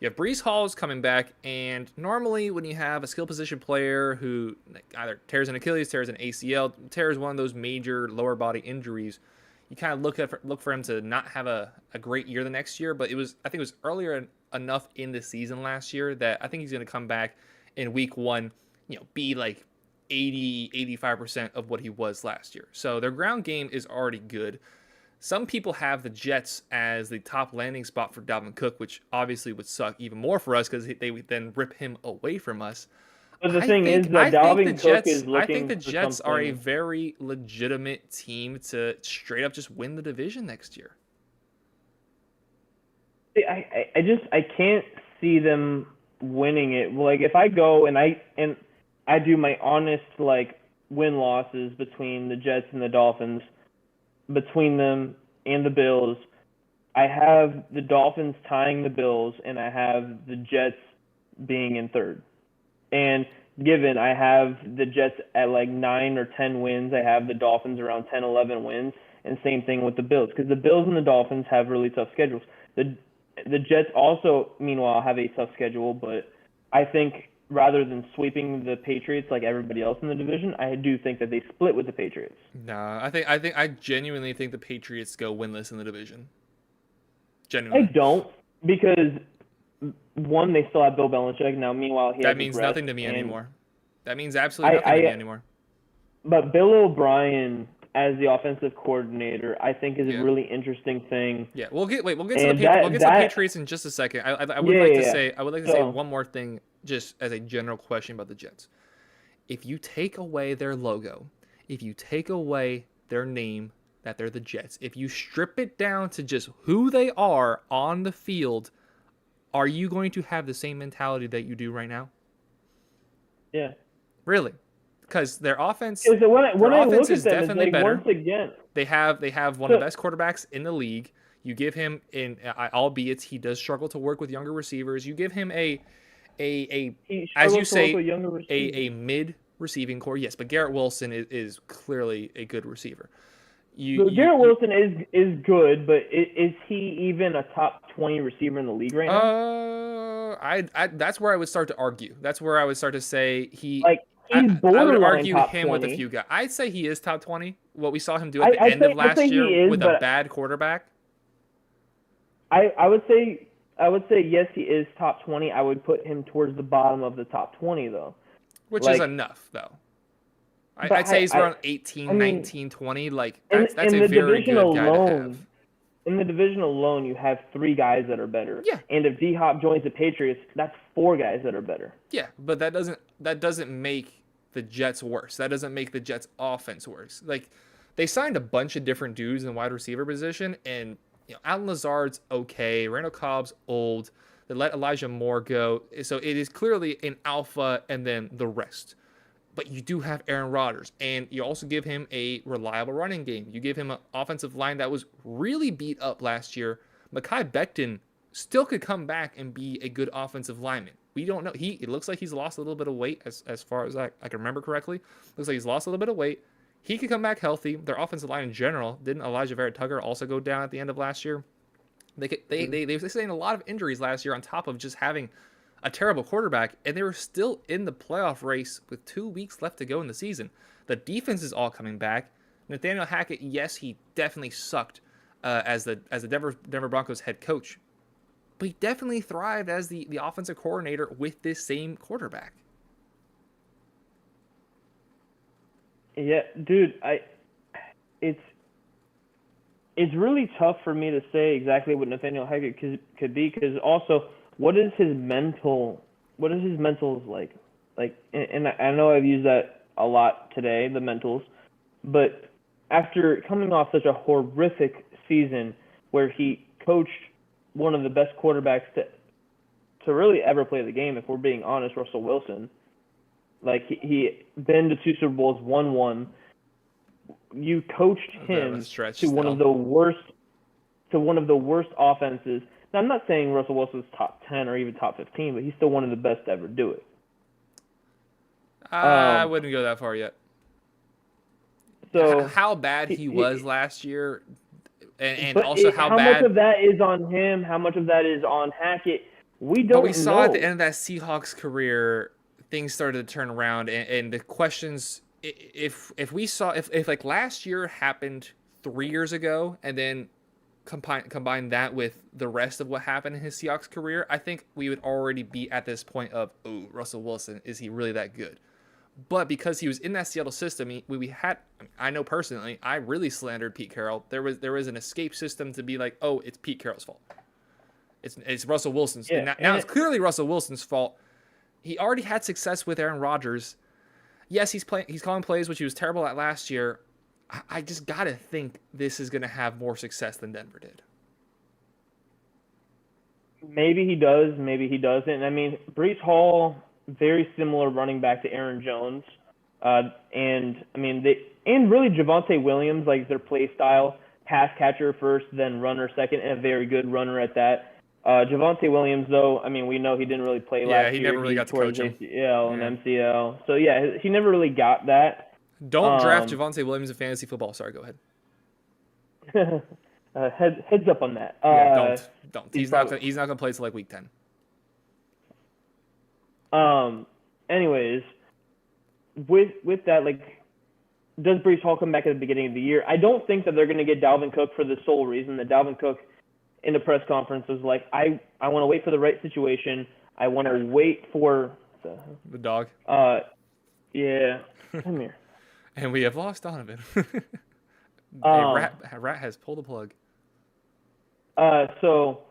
[SPEAKER 1] You have Breece Hall is coming back, and normally when you have a skill position player who either tears an Achilles, tears an ACL, tears one of those major lower body injuries, you kind of look for him to not have a great year the next year. But I think it was earlier enough in the season last year that I think he's going to come back in week 1, be like 80-85% of what he was last year. So their ground game is already good. Some people have the Jets as the top landing spot for Dalvin Cook, which obviously would suck even more for us because they would then rip him away from us.
[SPEAKER 2] But the thing is that Dalvin Cook is looking.
[SPEAKER 1] I think the Jets are a
[SPEAKER 2] something.
[SPEAKER 1] very legitimate team to straight up just win the division next year.
[SPEAKER 2] I can't see them winning it. Like, if I go and I do my honest win losses between the Jets and the Dolphins, between them and the Bills, I have the Dolphins tying the Bills, and I have the Jets being in third. And given I have the Jets at 9 or 10 wins, I have the Dolphins around 10, 11 wins, and same thing with the Bills, because the Bills and the Dolphins have really tough schedules. The Jets also, meanwhile, have a tough schedule, but I think rather than sweeping the Patriots like everybody else in the division, I do think that they split with the Patriots.
[SPEAKER 1] No, I genuinely think the Patriots go winless in the division. Genuinely.
[SPEAKER 2] I don't, because one, they still have Bill Belichick now. Meanwhile,
[SPEAKER 1] that means nothing to me anymore. That means absolutely nothing to me anymore.
[SPEAKER 2] But Bill O'Brien as the offensive coordinator, I think, is a really interesting thing.
[SPEAKER 1] Yeah, we'll get to the Patriots in just a second. I would like to say one more thing, just as a general question about the Jets. If you take away their logo, if you take away their name, that they're the Jets, if you strip it down to just who they are on the field, are you going to have the same mentality that you do right now?
[SPEAKER 2] Yeah.
[SPEAKER 1] Really? Because their offense,
[SPEAKER 2] is
[SPEAKER 1] definitely better.
[SPEAKER 2] Once again,
[SPEAKER 1] they have one of the best quarterbacks in the league. You give him, albeit he does struggle to work with younger receivers, you give him a mid receiving core. Yes, but Garrett Wilson is clearly a good receiver.
[SPEAKER 2] Garrett Wilson is good, but is he even a top 20 receiver in the league right now?
[SPEAKER 1] That's where I would start to argue. That's where I would start to say
[SPEAKER 2] he's borderline.
[SPEAKER 1] I would argue
[SPEAKER 2] top
[SPEAKER 1] him
[SPEAKER 2] 20.
[SPEAKER 1] with a few guys. I'd say he is top 20. What we saw him do at the end of last year with a bad quarterback.
[SPEAKER 2] I would say yes, he is top 20. I would put him towards the bottom of the top 20 though.
[SPEAKER 1] Which is enough though. I'd say he's around 18, 19, 20. That's a very good guy to have.
[SPEAKER 2] In the division alone, you have 3 guys that are better.
[SPEAKER 1] Yeah.
[SPEAKER 2] And if D-Hop joins the Patriots, that's 4 guys that are better.
[SPEAKER 1] Yeah, but that doesn't make the Jets worse. That doesn't make the Jets offense worse. They signed a bunch of different dudes in the wide receiver position, and Alan Lazard's okay. Randall Cobb's old. They let Elijah Moore go. So it is clearly an alpha and then the rest. But you do have Aaron Rodgers, and you also give him a reliable running game. You give him an offensive line that was really beat up last year. Mekhi Becton still could come back and be a good offensive lineman. We don't know. It looks like he's lost a little bit of weight as far as I can remember correctly. Looks like he's lost a little bit of weight. He could come back healthy. Their offensive line in general, didn't Elijah Vera-Tucker also go down at the end of last year? They sustained a lot of injuries last year on top of just having a terrible quarterback, and they were still in the playoff race with 2 weeks left to go in the season. The defense is all coming back. Nathaniel Hackett, yes, he definitely sucked as the Denver Broncos head coach, but he definitely thrived as the offensive coordinator with this same quarterback.
[SPEAKER 2] Yeah, dude, it's really tough for me to say exactly what Nathaniel Hackett could be, because also, what is his mentals like? Like, and I know I've used that a lot today, the mentals, but after coming off such a horrific season where he coached one of the best quarterbacks to really ever play the game, if we're being honest, Russell Wilson, like he been to 2 Super Bowls, won one. You coached him to one of the worst offenses. Now, I'm not saying Russell Wilson's top 10 or even top 15, but he's still one of the best to ever do it.
[SPEAKER 1] I wouldn't go that far yet.
[SPEAKER 2] So
[SPEAKER 1] how bad he was last year, and
[SPEAKER 2] but
[SPEAKER 1] also how bad.
[SPEAKER 2] How much of that is on him? How much of that is on Hackett? We don't know.
[SPEAKER 1] But we saw at the end of that Seahawks career, things started to turn around, and the questions. If like last year happened 3 years ago, and then combine that with the rest of what happened in his Seahawks career, I think we would already be at this point of, oh, Russell Wilson, is he really that good? But because he was in that Seattle system, I know personally, I really slandered Pete Carroll. There was an escape system to be like, oh, it's Pete Carroll's fault. It's Russell Wilson's.
[SPEAKER 2] Yeah,
[SPEAKER 1] now it's clearly Russell Wilson's fault. He already had success with Aaron Rodgers. Yes, he's calling plays, which he was terrible at last year. I just gotta think this is gonna have more success than Denver did.
[SPEAKER 2] Maybe he does, maybe he doesn't. I mean, Breece Hall, very similar running back to Aaron Jones, and I mean really Javonte Williams, like their play style, pass catcher first, then runner second, and a very good runner at that. Javonte Williams, though, I mean, we know he didn't really play last year.
[SPEAKER 1] Yeah, he never really got to coach him.
[SPEAKER 2] ACL and MCL. So, yeah, he never really got that.
[SPEAKER 1] Don't draft Javonte Williams in fantasy football. Sorry, go
[SPEAKER 2] ahead. Heads up on that.
[SPEAKER 1] Yeah, don't. He's not gonna play till like week 10.
[SPEAKER 2] Anyways, with that, like, does Breece Hall come back at the beginning of the year? I don't think that they're going to get Dalvin Cook for the sole reason that Dalvin Cook in the press conference was like, I want to wait for the right situation. I want to wait for
[SPEAKER 1] the dog.
[SPEAKER 2] Yeah, come here.
[SPEAKER 1] And we have lost Donovan. A rat has pulled the plug.
[SPEAKER 2] So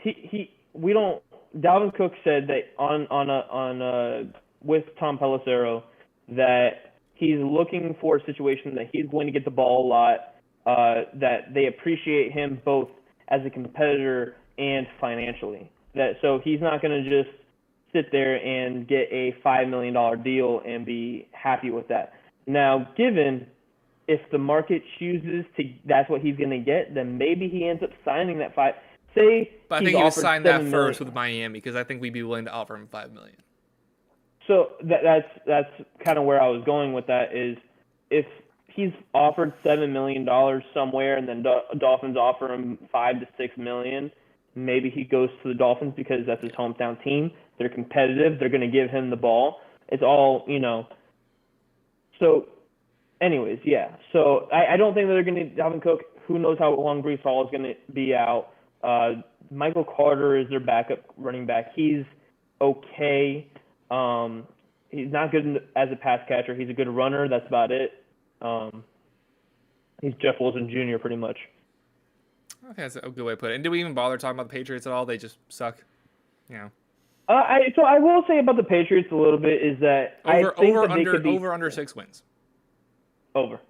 [SPEAKER 2] we don't. Dalvin Cook said that on with Tom Pelissero that he's looking for a situation that he's going to get the ball a lot. That they appreciate him both as a competitor and financially. So he's not going to just sit there and get a $5 million deal and be happy with that. Now, given if the market chooses that's what he's going to get, then maybe he ends up signing that $5.
[SPEAKER 1] But I think he would sign that first with Miami, because I think we'd be willing to offer him $5 million.
[SPEAKER 2] So that's kind of where I was going with that, is if he's offered $7 million somewhere, and then Dolphins offer him $5 to $6 million, maybe he goes to the Dolphins because that's his hometown team. They're competitive. They're going to give him the ball. It's all, So, anyways, yeah. So I don't think that they're going to Dalvin Cook. Who knows how long Breece Hall is going to be out. Michael Carter is their backup running back. He's okay. He's not good as a pass catcher. He's a good runner. That's about it. He's Jeff Wilson Jr. pretty much.
[SPEAKER 1] I think that's a good way to put it. And did we even bother talking about the Patriots at all? They just suck.
[SPEAKER 2] So I will say about the Patriots a little bit is that
[SPEAKER 1] over under 6 wins.
[SPEAKER 2] Over.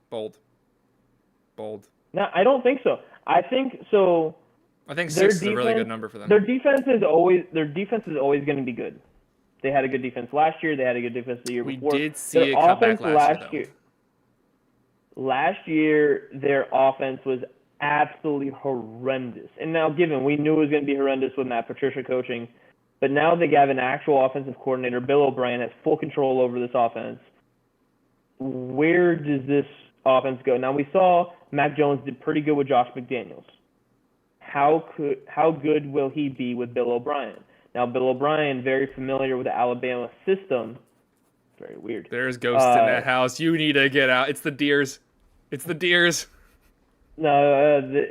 [SPEAKER 1] Bold.
[SPEAKER 2] No, I don't think so. I think so.
[SPEAKER 1] I think 6 is a really good number for them.
[SPEAKER 2] Their defense is always going to be good. They had a good defense last year. They had a good defense the year before.
[SPEAKER 1] We did see it come back last year.
[SPEAKER 2] Last year, their offense was absolutely horrendous. And now, given we knew it was going to be horrendous with Matt Patricia coaching, but now they have an actual offensive coordinator. Bill O'Brien has full control over this offense. Where does this offense go? Now, we saw Mac Jones did pretty good with Josh McDaniels. How good will he be with Bill O'Brien? Now, Bill O'Brien, very familiar with the Alabama system. Very weird.
[SPEAKER 1] There's ghosts in that house. You need to get out. It's the deers.
[SPEAKER 2] No,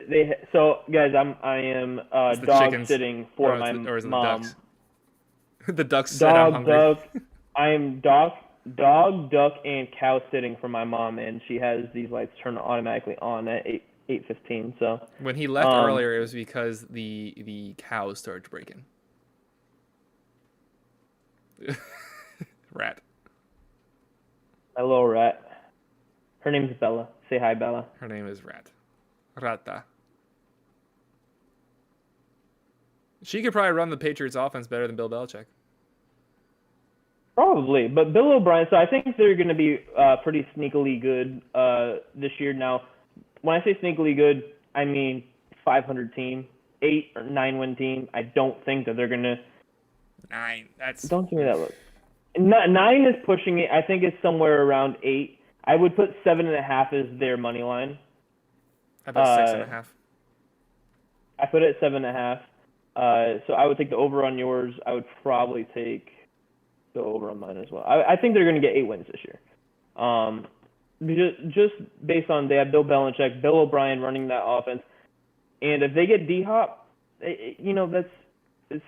[SPEAKER 2] so guys, I am dog sitting for my mom.
[SPEAKER 1] The ducks said I'm hungry.
[SPEAKER 2] I am dog dog, duck, and cow sitting for my mom, and she has these lights turned automatically on at 8:15. So
[SPEAKER 1] When he left earlier, it was because the cows started to break in. Rat.
[SPEAKER 2] my little rat. Her name's Bella. Say hi, Bella.
[SPEAKER 1] Her name is Rat. Rata. She could probably run the Patriots offense better than Bill Belichick.
[SPEAKER 2] Probably, but Bill O'Brien. So I think they're going to be pretty sneakily good this year. Now, when I say sneakily good, I mean 500 team, 8 or 9 win team. I don't think that they're going to.
[SPEAKER 1] 9. That's.
[SPEAKER 2] Don't give me that look. 9 is pushing it. I think it's somewhere around 8. I would put 7.5 as their money line.
[SPEAKER 1] How about 6.5?
[SPEAKER 2] I put it at 7.5. So I would take the over on yours. I would probably take the over on mine as well. I think they're going to get 8 wins this year. Just based on they have Bill Belichick, Bill O'Brien running that offense, and if they get D-Hop, it's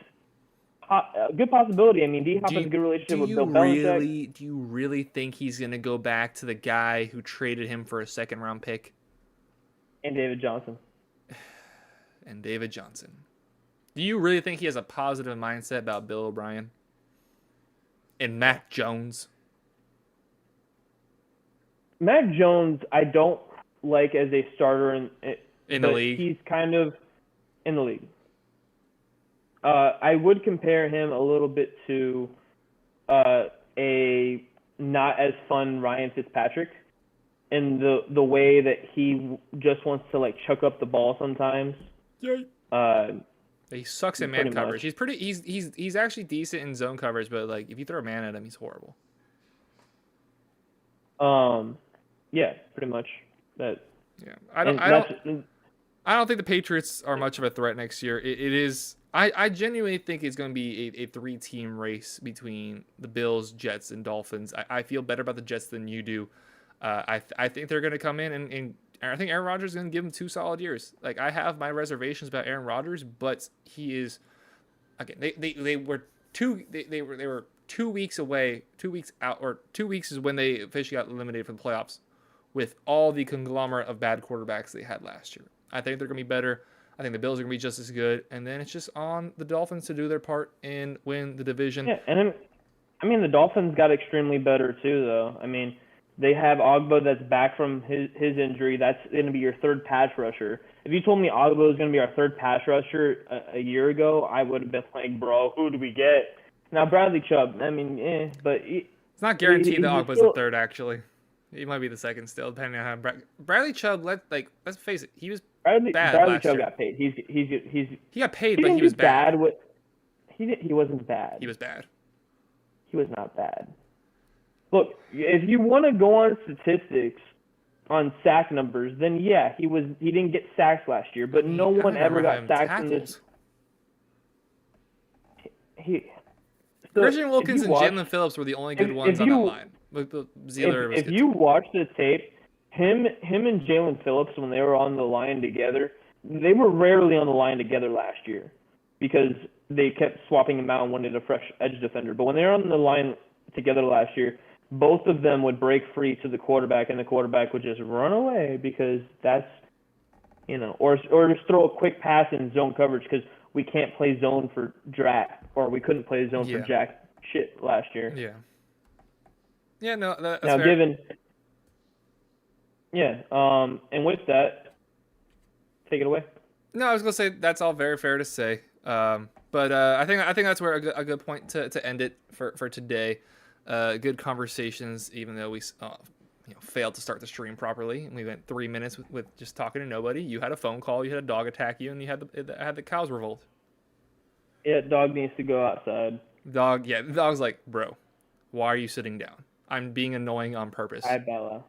[SPEAKER 2] a good possibility. I mean, D-Hop has a good relationship with Bill Belichick.
[SPEAKER 1] Do you really think he's going to go back to the guy who traded him for a second-round pick?
[SPEAKER 2] And David Johnson.
[SPEAKER 1] Do you really think he has a positive mindset about Bill O'Brien? And Mac Jones?
[SPEAKER 2] Mac Jones, I don't like as a starter
[SPEAKER 1] in the league.
[SPEAKER 2] He's kind of in the league. I would compare him a little bit to a not as fun Ryan Fitzpatrick in the way that he just wants to like chuck up the ball sometimes.
[SPEAKER 1] He sucks in man coverage. He's actually decent in zone coverage, but like if you throw a man at him, he's horrible.
[SPEAKER 2] Yeah, pretty much. That.
[SPEAKER 1] Yeah, I don't think the Patriots are much of a threat next year. It is. I genuinely think it's going to be a 3-team race between the Bills, Jets, and Dolphins. I feel better about the Jets than you do. I think they're going to come in and I think Aaron Rodgers is going to give them 2 solid years. Like I have my reservations about Aaron Rodgers, but he is again. They were 2 weeks away, 2 weeks out, or 2 weeks is when they officially got eliminated from the playoffs with all the conglomerate of bad quarterbacks they had last year. I think they're going to be better. I think the Bills are going to be just as good. And then it's just on the Dolphins to do their part and win the division.
[SPEAKER 2] Yeah, and I mean, the Dolphins got extremely better too, though. I mean, they have Ogba that's back from his injury. That's going to be your third pass rusher. If you told me Ogba was going to be our third pass rusher a year ago, I would have been like, bro, who do we get? Now, Bradley Chubb, I mean, but...
[SPEAKER 1] It's not guaranteed that Ogba's the third, actually. He might be the second still, depending on how Bradley Chubb. Let's face it, he was bad
[SPEAKER 2] Bradley
[SPEAKER 1] last
[SPEAKER 2] Chubb
[SPEAKER 1] year.
[SPEAKER 2] got paid.
[SPEAKER 1] He got paid, but he was bad.
[SPEAKER 2] He wasn't bad.
[SPEAKER 1] He was bad.
[SPEAKER 2] He was not bad. Look, if you want to go on statistics on sack numbers, then yeah, he didn't get sacks last year, but no one ever got sacks in this.
[SPEAKER 1] Christian Wilkins and Jalen Phillips were the only good ones on that line.
[SPEAKER 2] If you watch the tape, him and Jalen Phillips, when they were on the line together, they were rarely on the line together last year because they kept swapping them out and wanted a fresh edge defender. But when they were on the line together last year, both of them would break free to the quarterback, and the quarterback would just run away because that's, or just throw a quick pass in zone coverage because we can't play zone for Jack, or we couldn't play zone for Jack shit last year.
[SPEAKER 1] Yeah. Yeah, no, that's
[SPEAKER 2] now
[SPEAKER 1] fair.
[SPEAKER 2] And with that, take it away.
[SPEAKER 1] No, I was gonna say that's all very fair to say. But I think that's where a good point to end it for today. Good conversations, even though we failed to start the stream properly, and we went 3 minutes with just talking to nobody. You had a phone call, you had a dog attack you, and you had the cows revolt.
[SPEAKER 2] Yeah, dog needs to go outside.
[SPEAKER 1] The dog's like, bro, why are you sitting down? I'm being annoying on purpose.
[SPEAKER 2] Hi, Bella.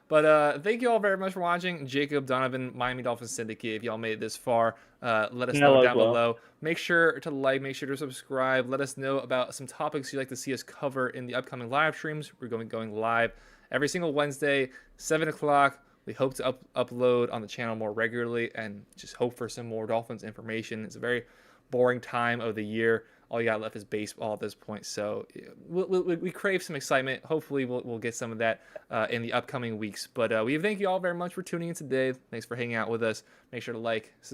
[SPEAKER 1] But thank you all very much for watching. Jacob, Donovan, Miami Dolphins Syndicate. If y'all made it this far, let us know down below. Make sure to like, make sure to subscribe. Let us know about some topics you'd like to see us cover in the upcoming live streams. We're going live every single Wednesday, 7 o'clock. We hope to upload on the channel more regularly and just hope for some more Dolphins information. It's a very boring time of the year. all you got left is baseball at this point. So we crave some excitement. Hopefully we'll get some of that in the upcoming weeks. But we thank you all very much for tuning in today. Thanks for hanging out with us. Make sure to like,